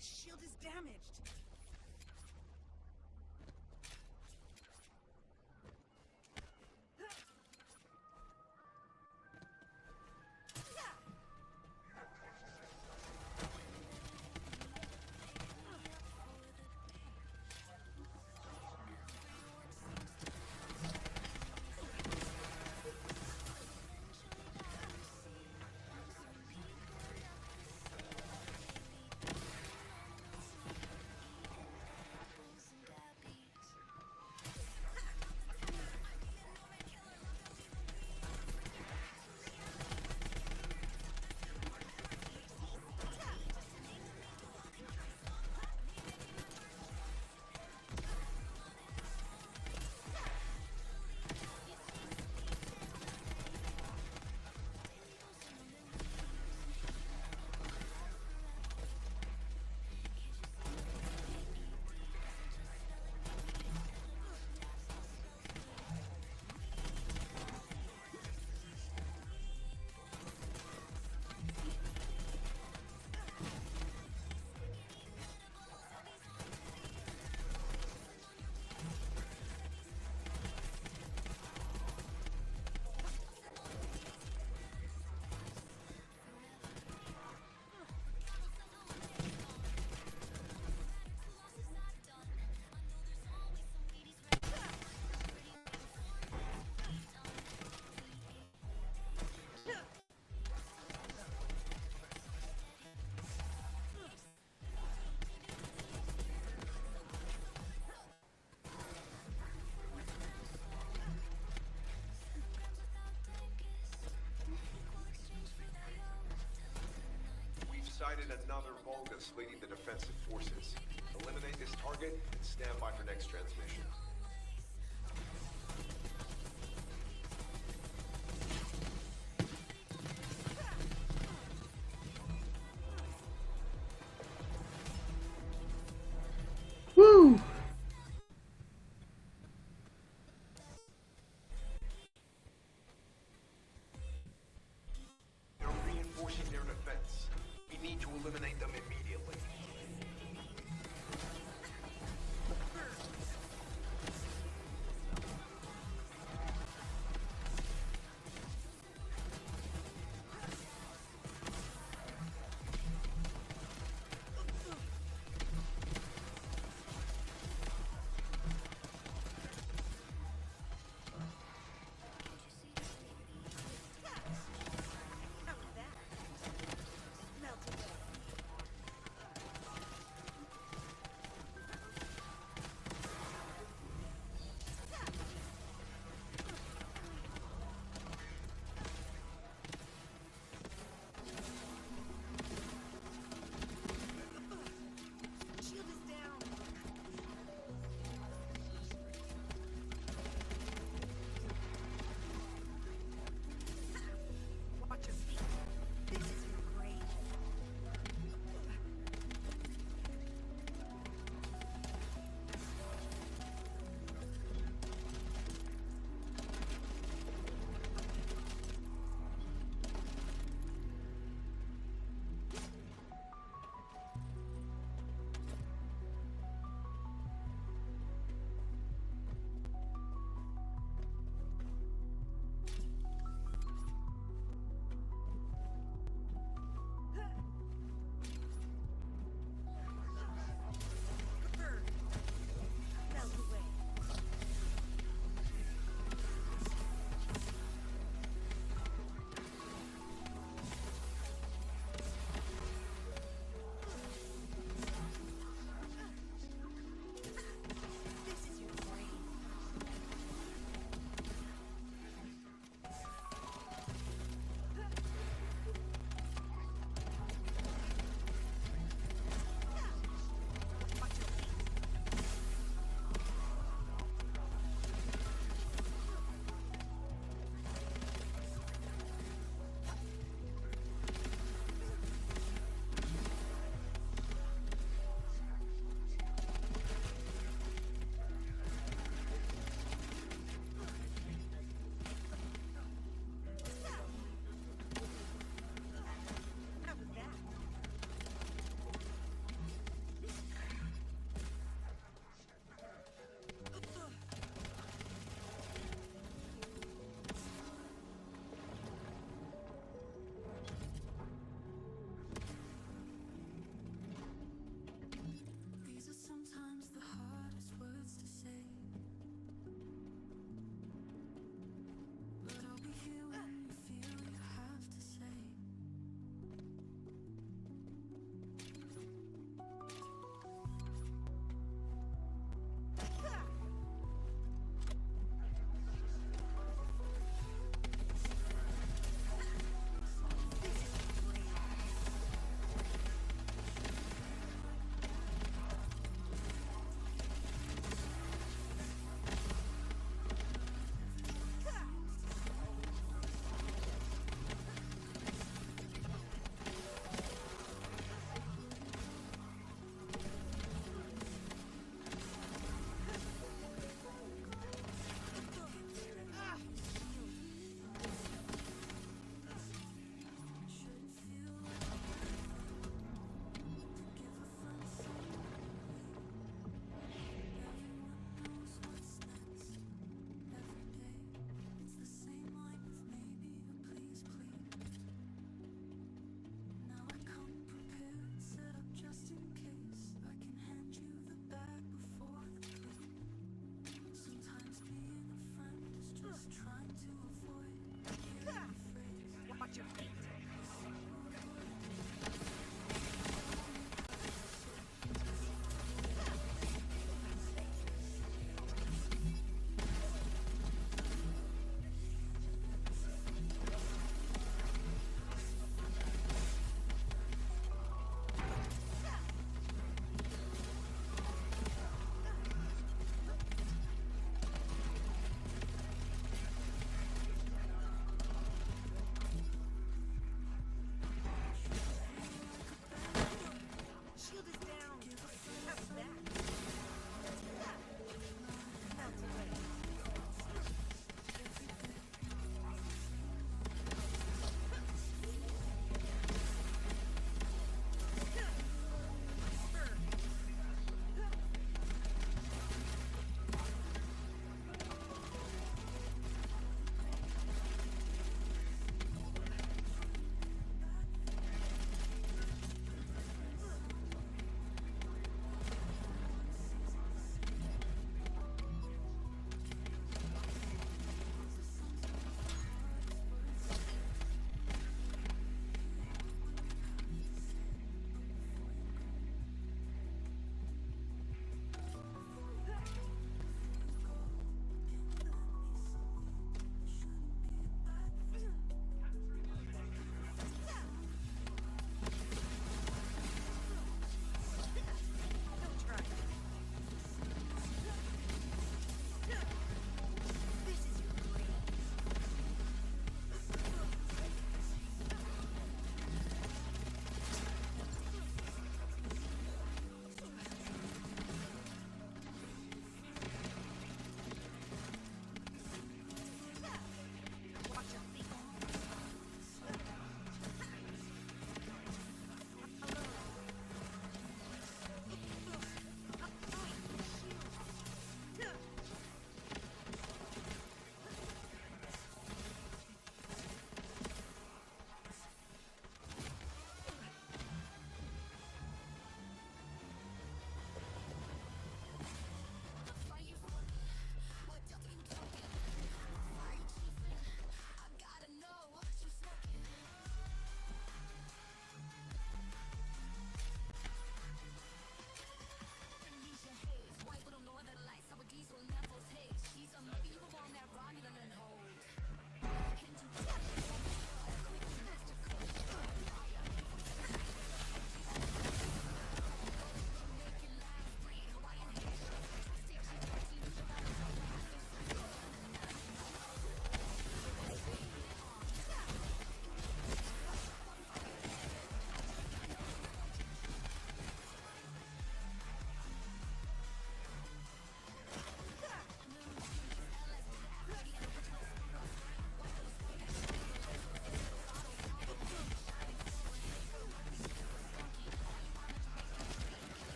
[SPEAKER 7] Shield is damaged.
[SPEAKER 4] spotted another Vulgus leading the defensive forces. Eliminate this target and stand by for next transmission.
[SPEAKER 5] Woo!
[SPEAKER 4] They're reinforcing their defense. We need to eliminate them immediately.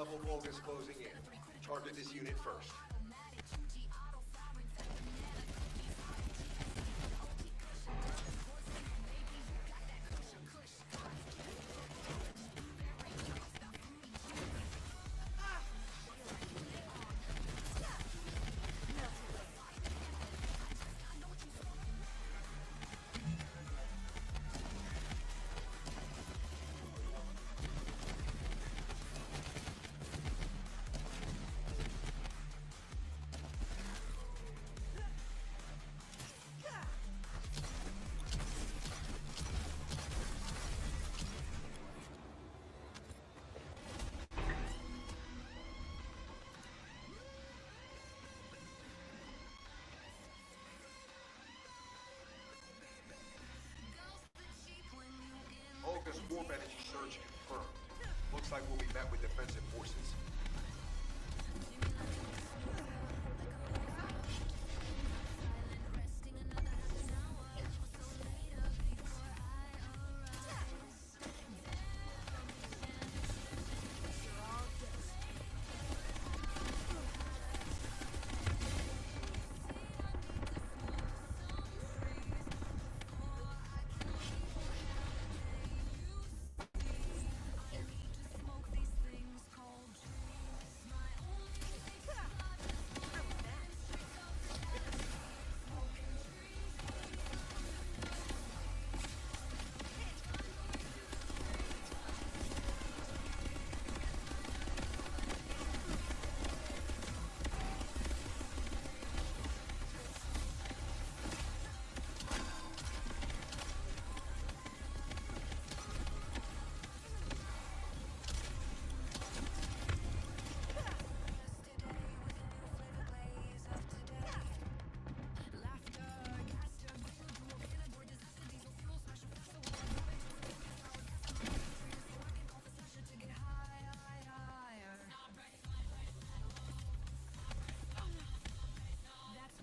[SPEAKER 4] level fog is closing in. Target this unit first. Olga's warp energy surge confirmed. Looks like we'll be met with defensive forces.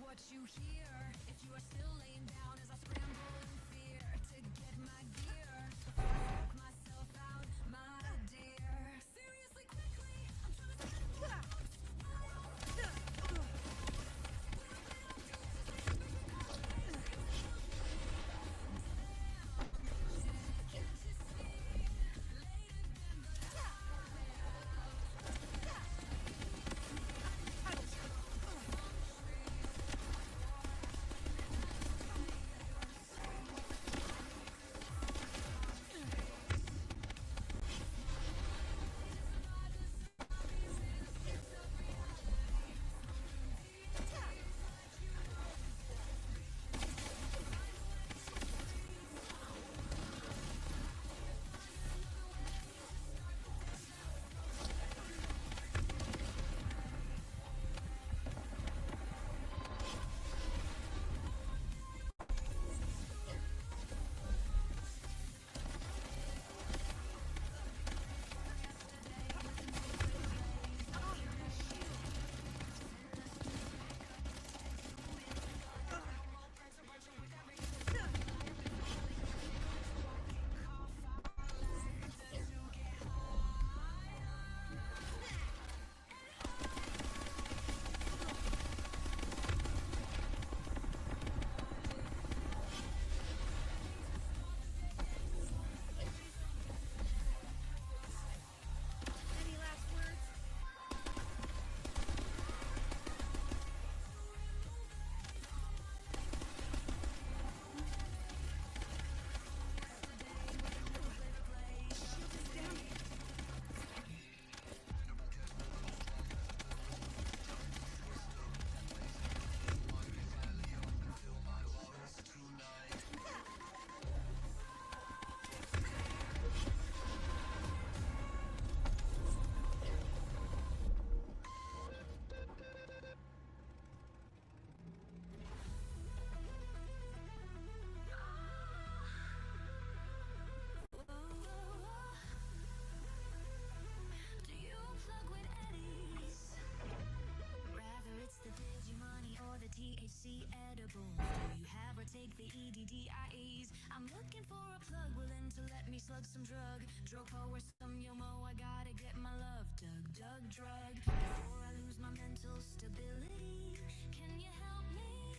[SPEAKER 8] What you hear, if you are still laying down as I scramble in fear to get my gear, knock myself out, my dear. Seriously, quickly, I'm trying to. the EDDIEs. I'm looking for a plug willing to let me slug some drug. Dropo or some Yomo, I gotta get my love dug drug. Before I lose my mental stability, can you help me?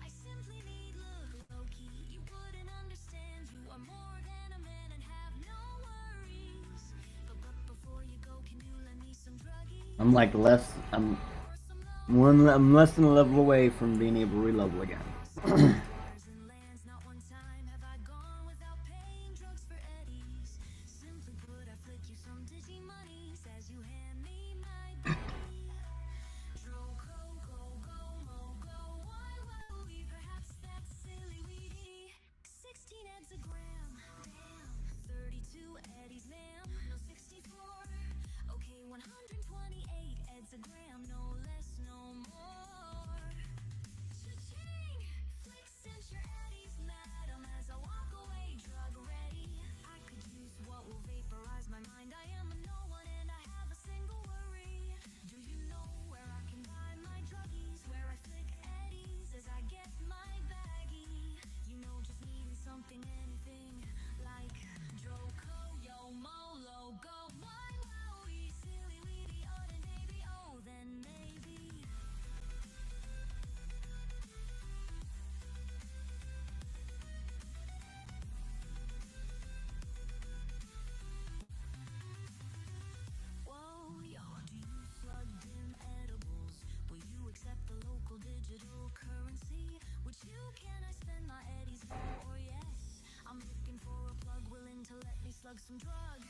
[SPEAKER 8] I simply need look low-key. You wouldn't understand, you are more than a man and have no worries. But before you go, can you lend me some druggies?
[SPEAKER 5] I'm like I'm less than a level away from being able to re-level again.
[SPEAKER 8] Not one time have I gone without paying drugs for eddies. Simply put, I flick you some dizzy monies as you hand me my baby. Droco, go, mo, go, why, wowie, perhaps that's silly weedy. 16 eggs a gram, damn. 32 eddies, ma'am, no 64. Okay, 128 eggs a gram, no less, no more. Cha-ching! Flick cinch your eddies, madam, as I walk away, drug ready. I could use what will vaporize my mind. I am a no one and I have a single worry. Do you know where I can buy my druggies? Where I flick eddies as I get my baggie. You know, just needing something, anything like Droco, yo, mo, logo, why, wowie, silly, weedy, oh, then baby, oh, then maybe. Whoa, yo, do you slug dim edibles? Will you accept the local digital currency? Which you can I spend my eddies for? Or yes, I'm looking for a plug willing to let me slug some drug.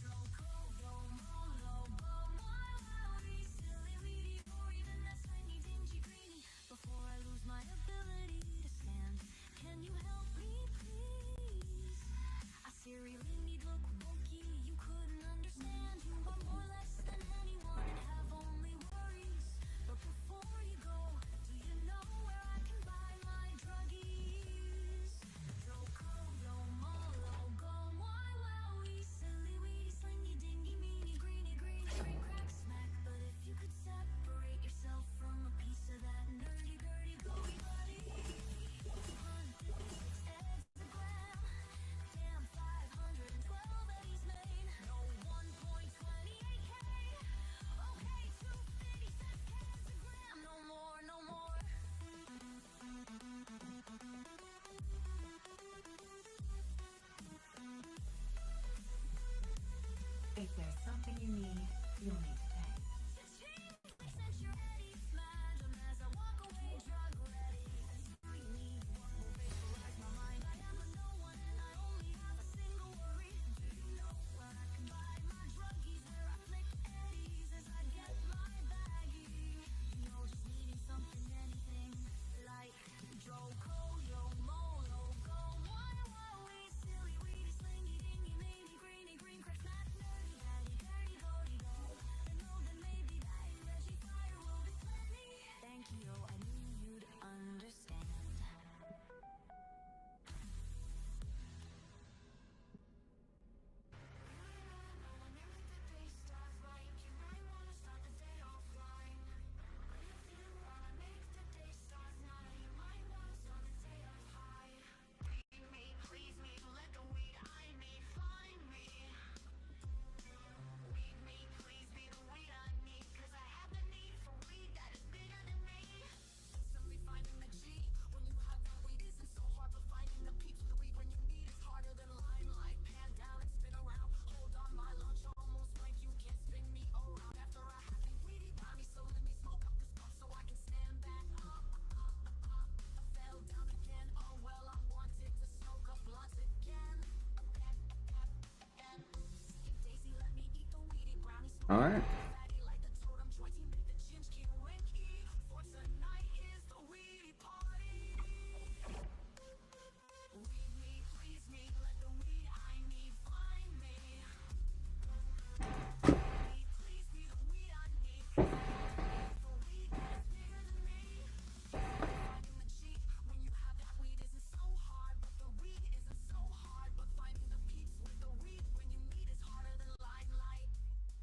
[SPEAKER 8] Droco, yo, mo, logo, why, wowie, silly, weedy, or even that slingy, dingy, greeny. Before I lose my ability to stand, can you help me, please? I serially need look wokey, you couldn't understand. You are more less than anyone and have only worries. But before you go, do you know where I can buy my druggies? Droco, yo, mo, logo, why, wowie, silly, weedy, slingy, dingy, meanie, greeny, green, crack, smack. But if you could separate yourself from a piece of that nerdy, dirty, gooey buddy. 106 eggs a gram, damn, 512 eddies made, no 1.28K. Okay, 250 cents cans a gram, no more, no more.
[SPEAKER 9] If there's something you need, you'll need to pay.
[SPEAKER 8] Cha-ching! Flick cinch your eddies, madam, as I walk away, drug ready. I need what will vaporize my mind. I am a no one and I only have a single worry. Do you know where I can buy my druggies? Where I flick eddies as I get my baggie. You know, just needing something, anything like Droco, yo, mo, logo, why, wowie, silly, weedy, slingy, dingy, meanie, greeny, green, crack, smack, nerdy, daddy, dirty, goody, go. And know that maybe that Reggie fire will be plenty. Thank you, I knew you'd understand.
[SPEAKER 5] All right.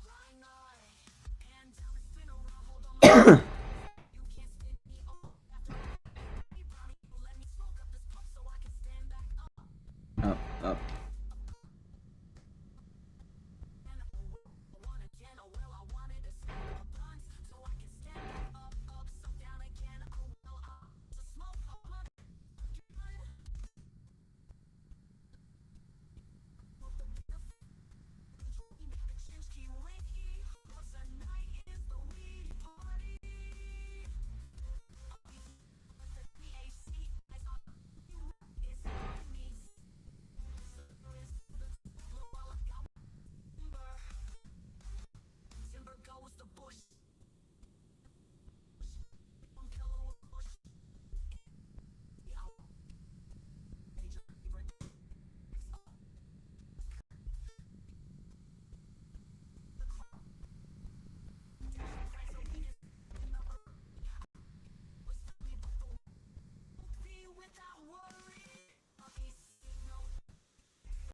[SPEAKER 8] Limelight.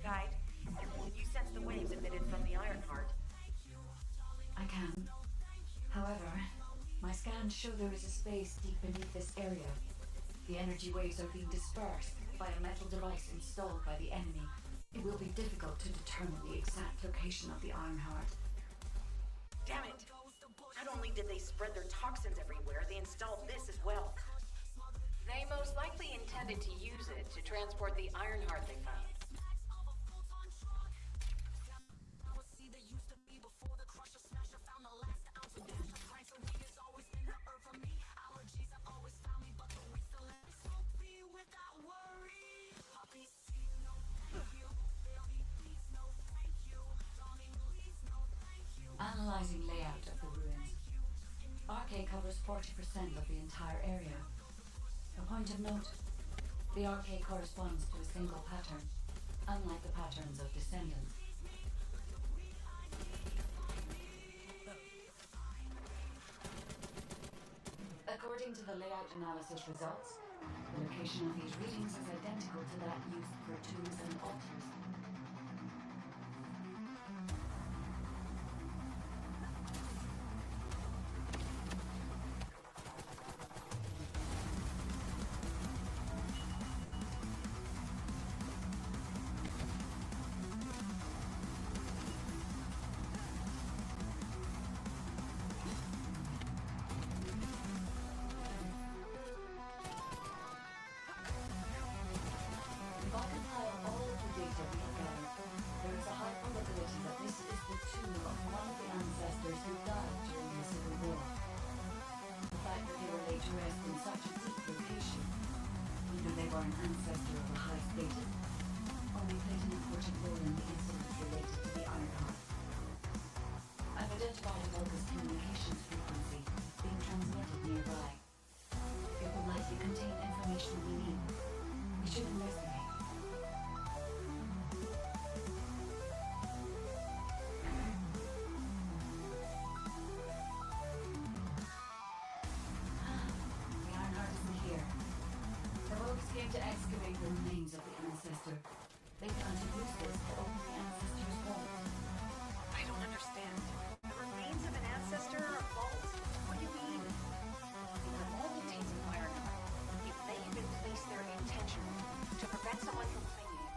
[SPEAKER 10] Guide, can you sense the waves emitted from the Ironheart?
[SPEAKER 9] I can. However, my scans show there is a space deep beneath this area. The energy waves are being dispersed by a metal device installed by the enemy. It will be difficult to determine the exact location of the Ironheart.
[SPEAKER 10] Damn it! Not only did they spread their toxins everywhere, they installed this as well. They most likely intended to use it to transport the Ironheart they found.
[SPEAKER 9] Analyzing layout of the ruins. RK covers 40% of the entire area. A point of note, the RK corresponds to a single pattern, unlike the patterns of descendants. According to the layout analysis results, the location of these readings is identical to that used for tombs and altars. If I compile all of the data we have gathered, there is a high probability that this is the tomb of one of the ancestors who died during the Civil War. The fact that they were laid to rest in such a deep location, either they were an ancestor of a high status, or they played an important role in the incidents related to the Ironheart. I've identified a Vulgus communications frequency being transmitted nearby. It will likely contain information we need. We should investigate. The Ironheart isn't here. The Vulgus came to excavate the remains of the ancestor. They plan to use this to open the ancestor's vault.
[SPEAKER 10] I don't understand. The remains of an ancestor or a vault? What do you mean? The vault contains an Ironheart. It may have been placed there intentionally to prevent someone from claiming it.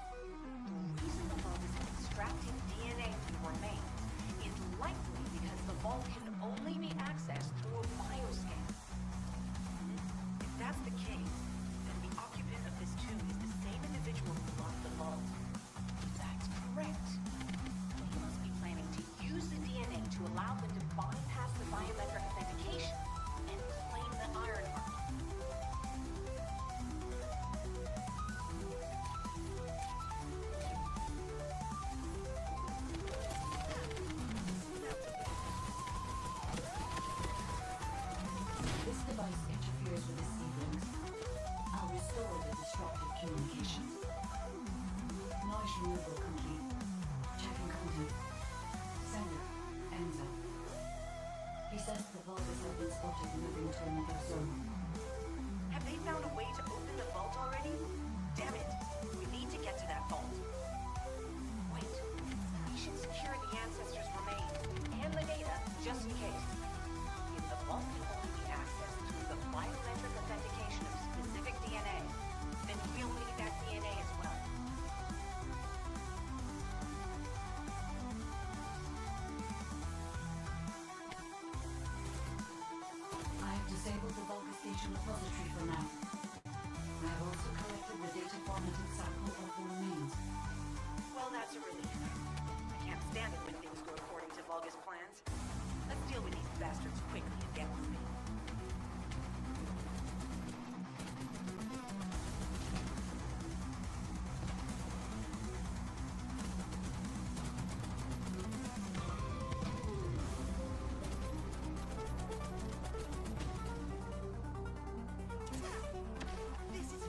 [SPEAKER 10] The reason the vault is extracting DNA from the remains is likely because the vault can only be accessed through a bioscan. If that's the case, then the occupant of this tomb is the same individual who locked the vault. That's correct. He must be planning to use the DNA to allow them to bypass the biometric authentication and claim the Ironheart.
[SPEAKER 9] This device interferes with the siblings. I'll restore the disrupted communication. Noise removal complete. Checking content. Sender, Enzo. He says the Vulgus have been spotted moving to another zone.
[SPEAKER 10] Have they found a way to open the vault already? Damn it! We need to get to that vault. Wait. We should secure the ancestors' remains and the data just in case. If the vault can only be accessed through the biometric authentication of specific DNA, then we'll need that DNA as well.
[SPEAKER 9] I have disabled the Vulgus Station repository for now. I have also collected the data formatted sample of the remains.
[SPEAKER 10] Well, that's a relief. I can't stand it when things go according to Vulgus plans. Let's deal with these bastards quickly and get moving. This is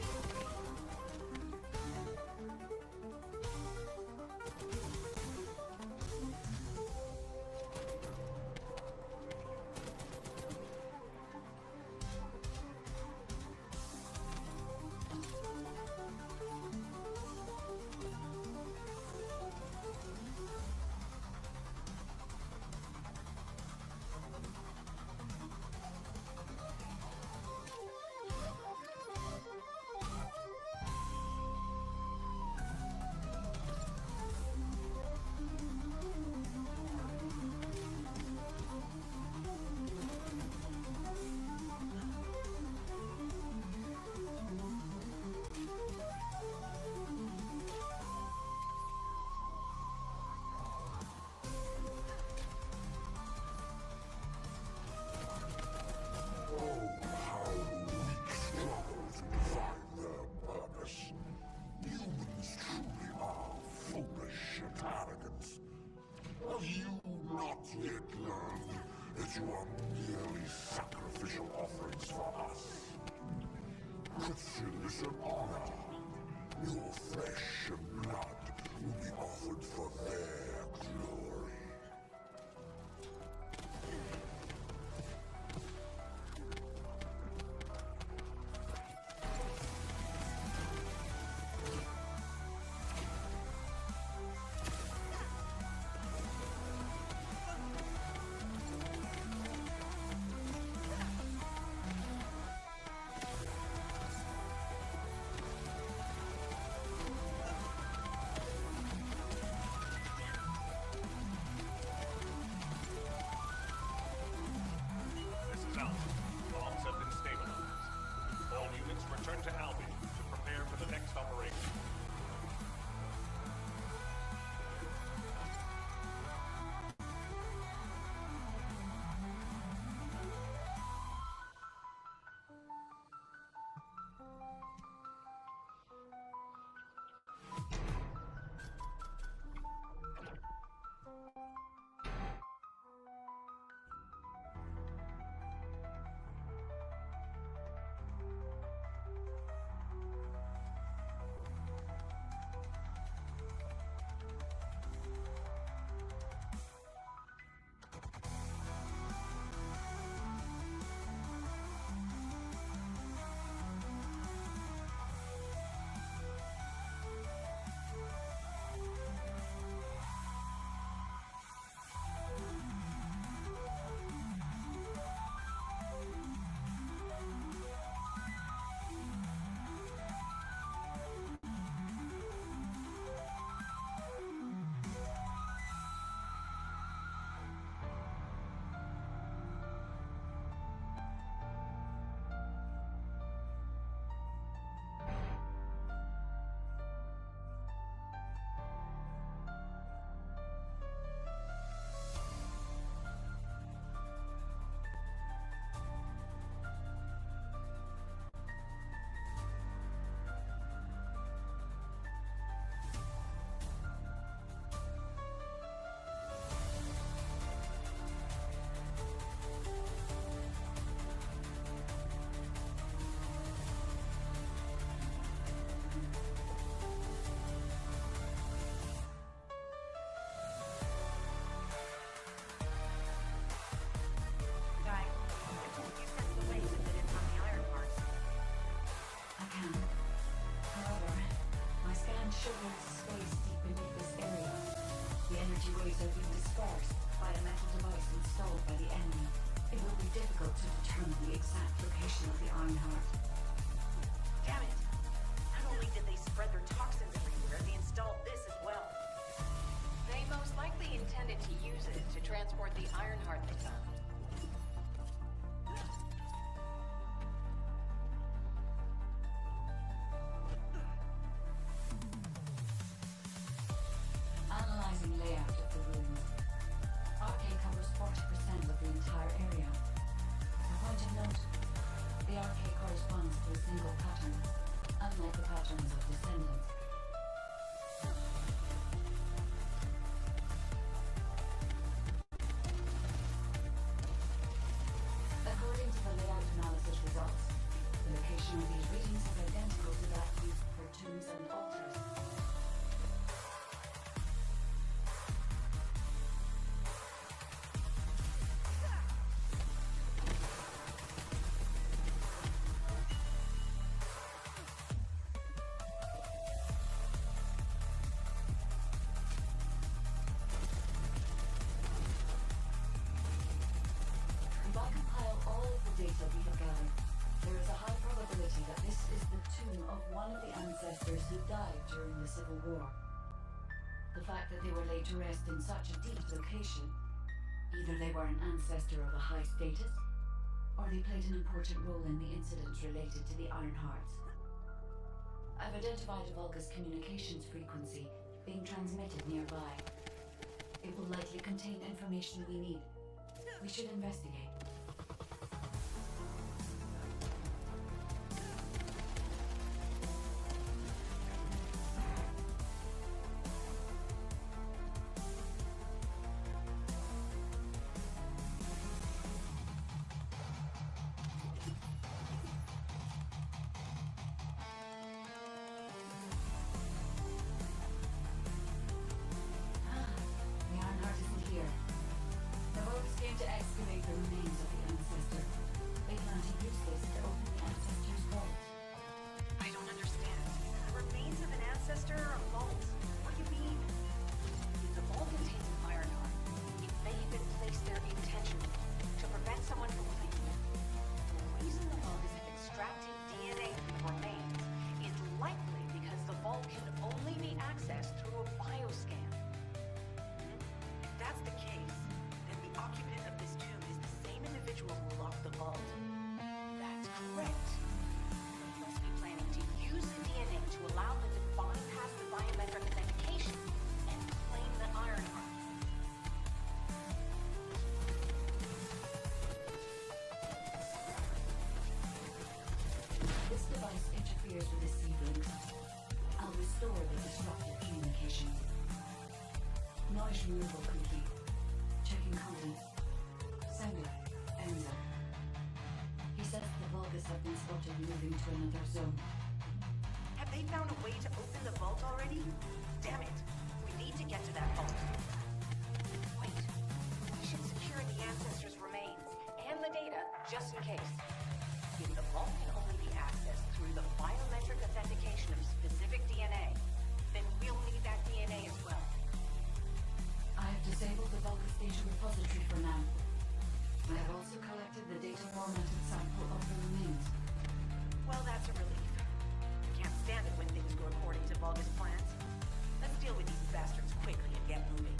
[SPEAKER 9] However, my scan shows space deep beneath this area. The energy waves are being dispersed by a metal device installed by the enemy. It will be difficult to determine the exact location of the Ironheart.
[SPEAKER 10] Damn it! Not only did they spread their toxins everywhere, they installed this as well. They most likely intended to use it to transport the Ironheart they found.
[SPEAKER 9] Analyzing layout of the room. Arcade covers 40% of the entire area. A point of note, the arcade corresponds to a single pattern, unlike the patterns of descendants. According to the layout analysis results, the location of these readings is identical to that used for tombs and altars. If I compile all of the data we have gathered, there is a high probability that this is the tomb of one of the ancestors who died during the Civil War. The fact that they were laid to rest in such a deep location, either they were an ancestor of a high status, or they played an important role in the incidents related to the Ironhearts. I've identified a Vulgus communications frequency being transmitted nearby. It will likely contain information we need. We should investigate. The Ironheart isn't here. The Vulgus came to excavate the remains of the ancestor. They plan to use this to open the ancestor's vault.
[SPEAKER 10] I don't understand. The remains of an ancestor or a vault? What do you mean? If the vault contains an Ironheart, it may have been placed there intentionally to prevent someone from claiming it. The reason the Vulgus have extracted DNA from the remains is likely because the vault can only be accessed through a bioscan. If that's the case, then the occupant of this tomb is the same individual who locked the vault. That's correct. He must be planning to use the DNA to allow them to bypass the biometric authentication and claim the Ironheart.
[SPEAKER 9] This device interferes with the C-links. I'll restore the disrupted communications. Noise removal complete. Checking content. Sender. Enzo. He says the Vulgus have been spotted moving to another zone.
[SPEAKER 10] Have they found a way to open the vault already? Damn it. We need to get to that vault. Wait. We should secure the ancestors' remains and the data just in case. If the vault can only be accessed through the biometric authentication of specific DNA, then we'll need that DNA as well.
[SPEAKER 9] I have disabled the Vulgus data repository for now. I have also collected the data formatted sample of the remains.
[SPEAKER 10] Well, that's a relief. Can't stand it when things go according to Vulgus plans. Let's deal with these bastards quickly and get moving.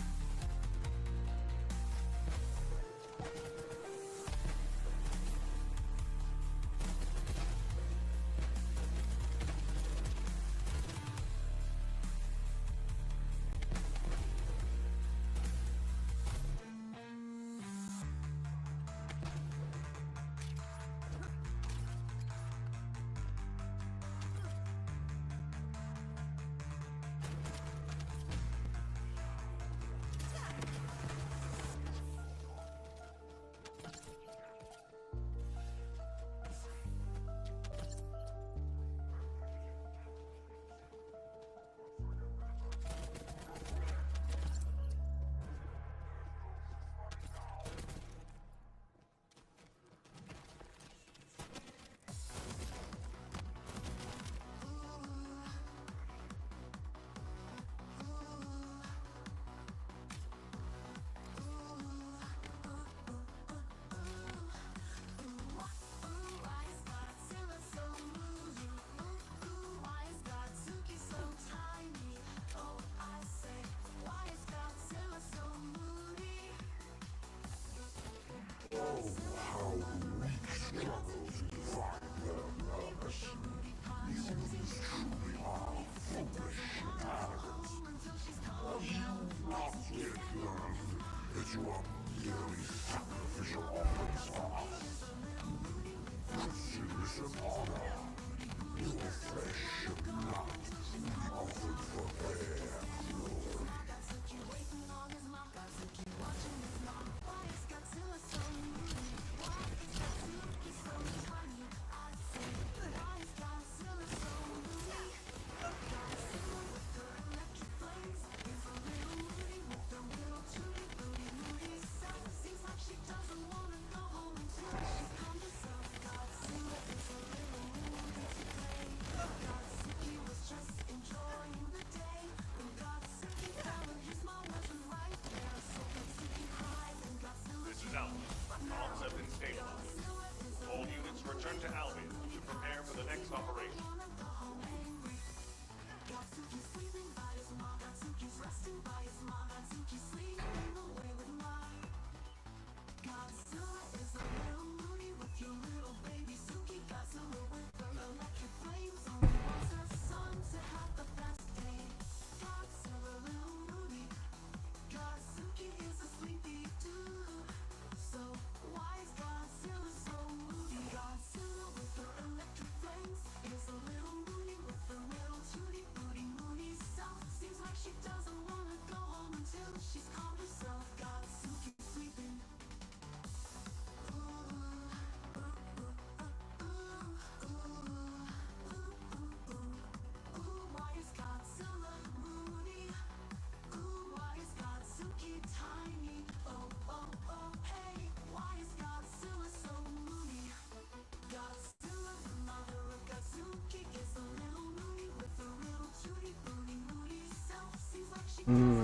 [SPEAKER 2] Welcome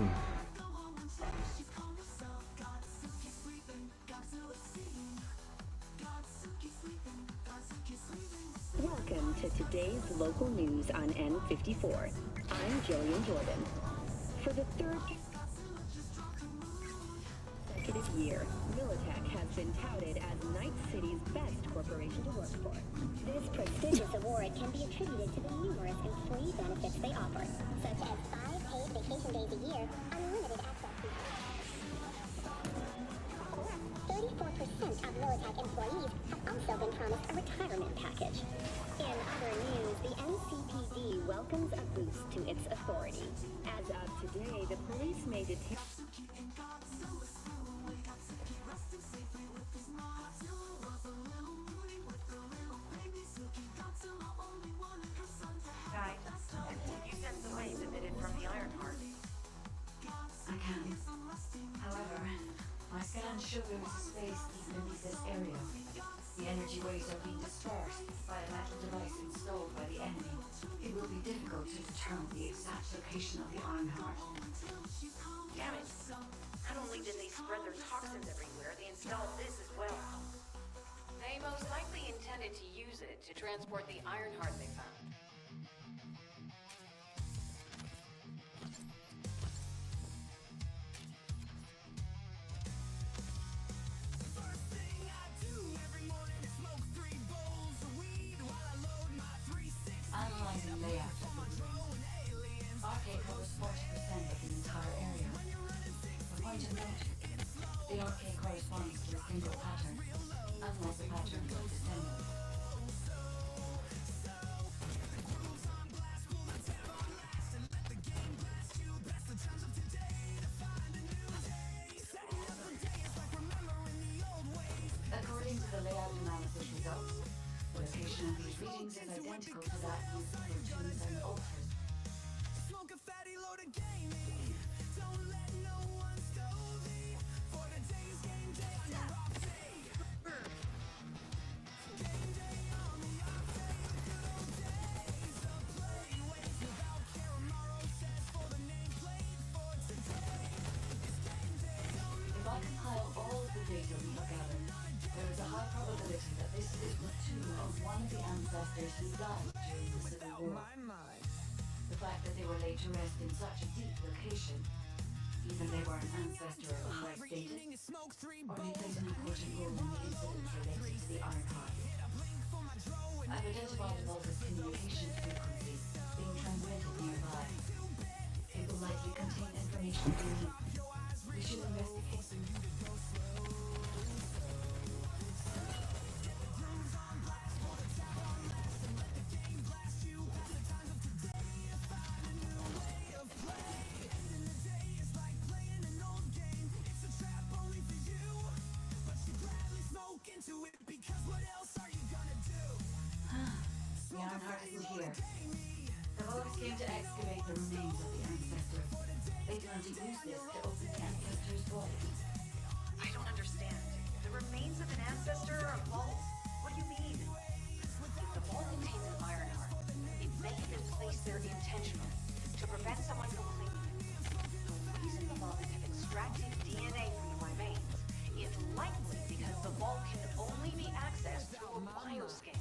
[SPEAKER 2] to today's local news on N54. I'm Jillian Jordan. For the third consecutive year, Militech has been touted as Night City's best corporation to work for.
[SPEAKER 3] This prestigious award can be attributed to the numerous employee benefits they offer, such as 5 paid vacation days a year, unlimited access to 34% of Logitech employees have also been promised a retirement package. In other news, the NCPD
[SPEAKER 2] Welcomes a boost to its authority. As of today, the police may detain.
[SPEAKER 10] Guy, you sense the waves emitted from the Ironheart.
[SPEAKER 9] I can. However, my scans show there is a space deep beneath this area. The energy waves are being dispersed by a metal device installed by the enemy. It will be difficult to determine the exact location of the Ironheart.
[SPEAKER 10] Damn it. Not only did they spread their toxins everywhere, they installed this as well. They most likely intended to use it to transport the Ironheart they found.
[SPEAKER 9] Analyzing layout. Arcade covers 40% of the entire area. A point of note, the arcade corresponds to a single pattern, unless the pattern is descending. According to the layout analysis results, the location of these readings is identical to that used for tunes and altars.
[SPEAKER 1] Smoke a fatty load of gaming. Don't let no one stole thee. For today's game day on your off day. Game day on the off day. The good old days of play. Ways without care. Tomorrow says for the nameplate for today. It's game day on the
[SPEAKER 9] If I compile all of the data we have gathered, there is a high probability that this is the tomb of one of the ancestors who died during the Civil War. The fact that they were laid to rest in such a deep location, either they were an ancestor of a high status, or they played an important role in the incidents related to the Ironheart. I've identified a Vulgus communications frequency being transmitted nearby. It will likely contain information we need. We should investigate.
[SPEAKER 1] into it because what else are you gonna do?
[SPEAKER 9] The Ironheart isn't here. The Vulgus came to excavate the remains of the ancestor. They plan to use this to open the ancestor's vault.
[SPEAKER 10] I don't understand. The remains of an ancestor or a vault? What do you mean? If the vault contains an Ironheart, it may have been placed there intentionally to prevent someone from claiming it. The reason the Vulgus have extracted DNA from the remains is likely because the vault can only be accessed through a bioscan.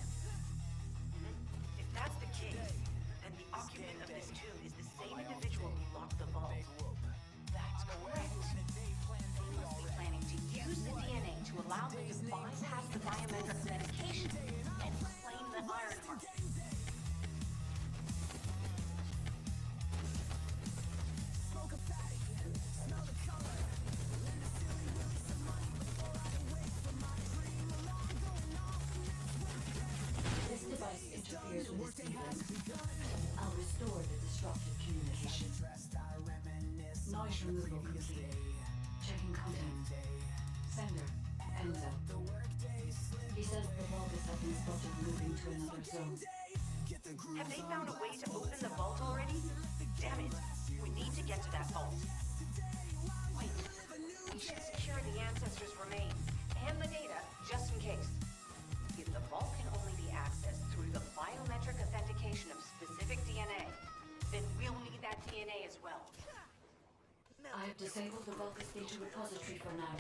[SPEAKER 10] If that's the case, then the occupant of this tomb is the same individual who locked the vault. That's correct. They must be planning to use the DNA to allow them to bypass the biometric authentication and claim the Ironheart.
[SPEAKER 9] This device interferes with this defense. I'll restore the disrupted communication. Noise removal complete. Checking content. Sender. Enzo. He says the Vulgus have been spotted moving to another zone.
[SPEAKER 10] Have they found a way to open the vault already? Damn it. We need to get to that vault. Wait. We should secure the ancestors' remains and the data just in case. If the vault can only be accessed through the biometric authentication of specific DNA, then we'll need that DNA as well.
[SPEAKER 9] I have disabled the Vulgus data repository for now.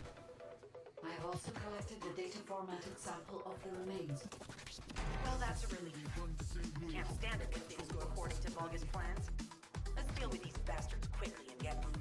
[SPEAKER 9] I have also collected the data formatted sample of the remains.
[SPEAKER 10] Well, that's a relief. Can't stand it when things go according to Vulgus plans. Let's deal with these bastards quickly and get moving.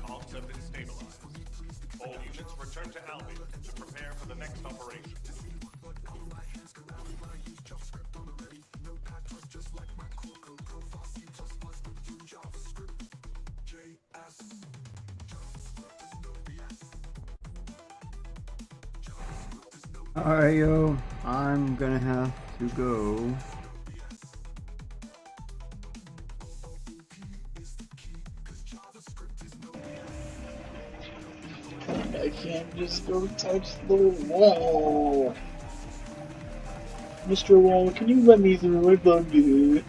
[SPEAKER 11] Comms have been stabilized. All units return to Albion to prepare for the next operation.
[SPEAKER 5] Alright, yo, I'm gonna have to go.
[SPEAKER 6] I can't just go touch the wall. Mr. Wall, can you let me through? I bug you.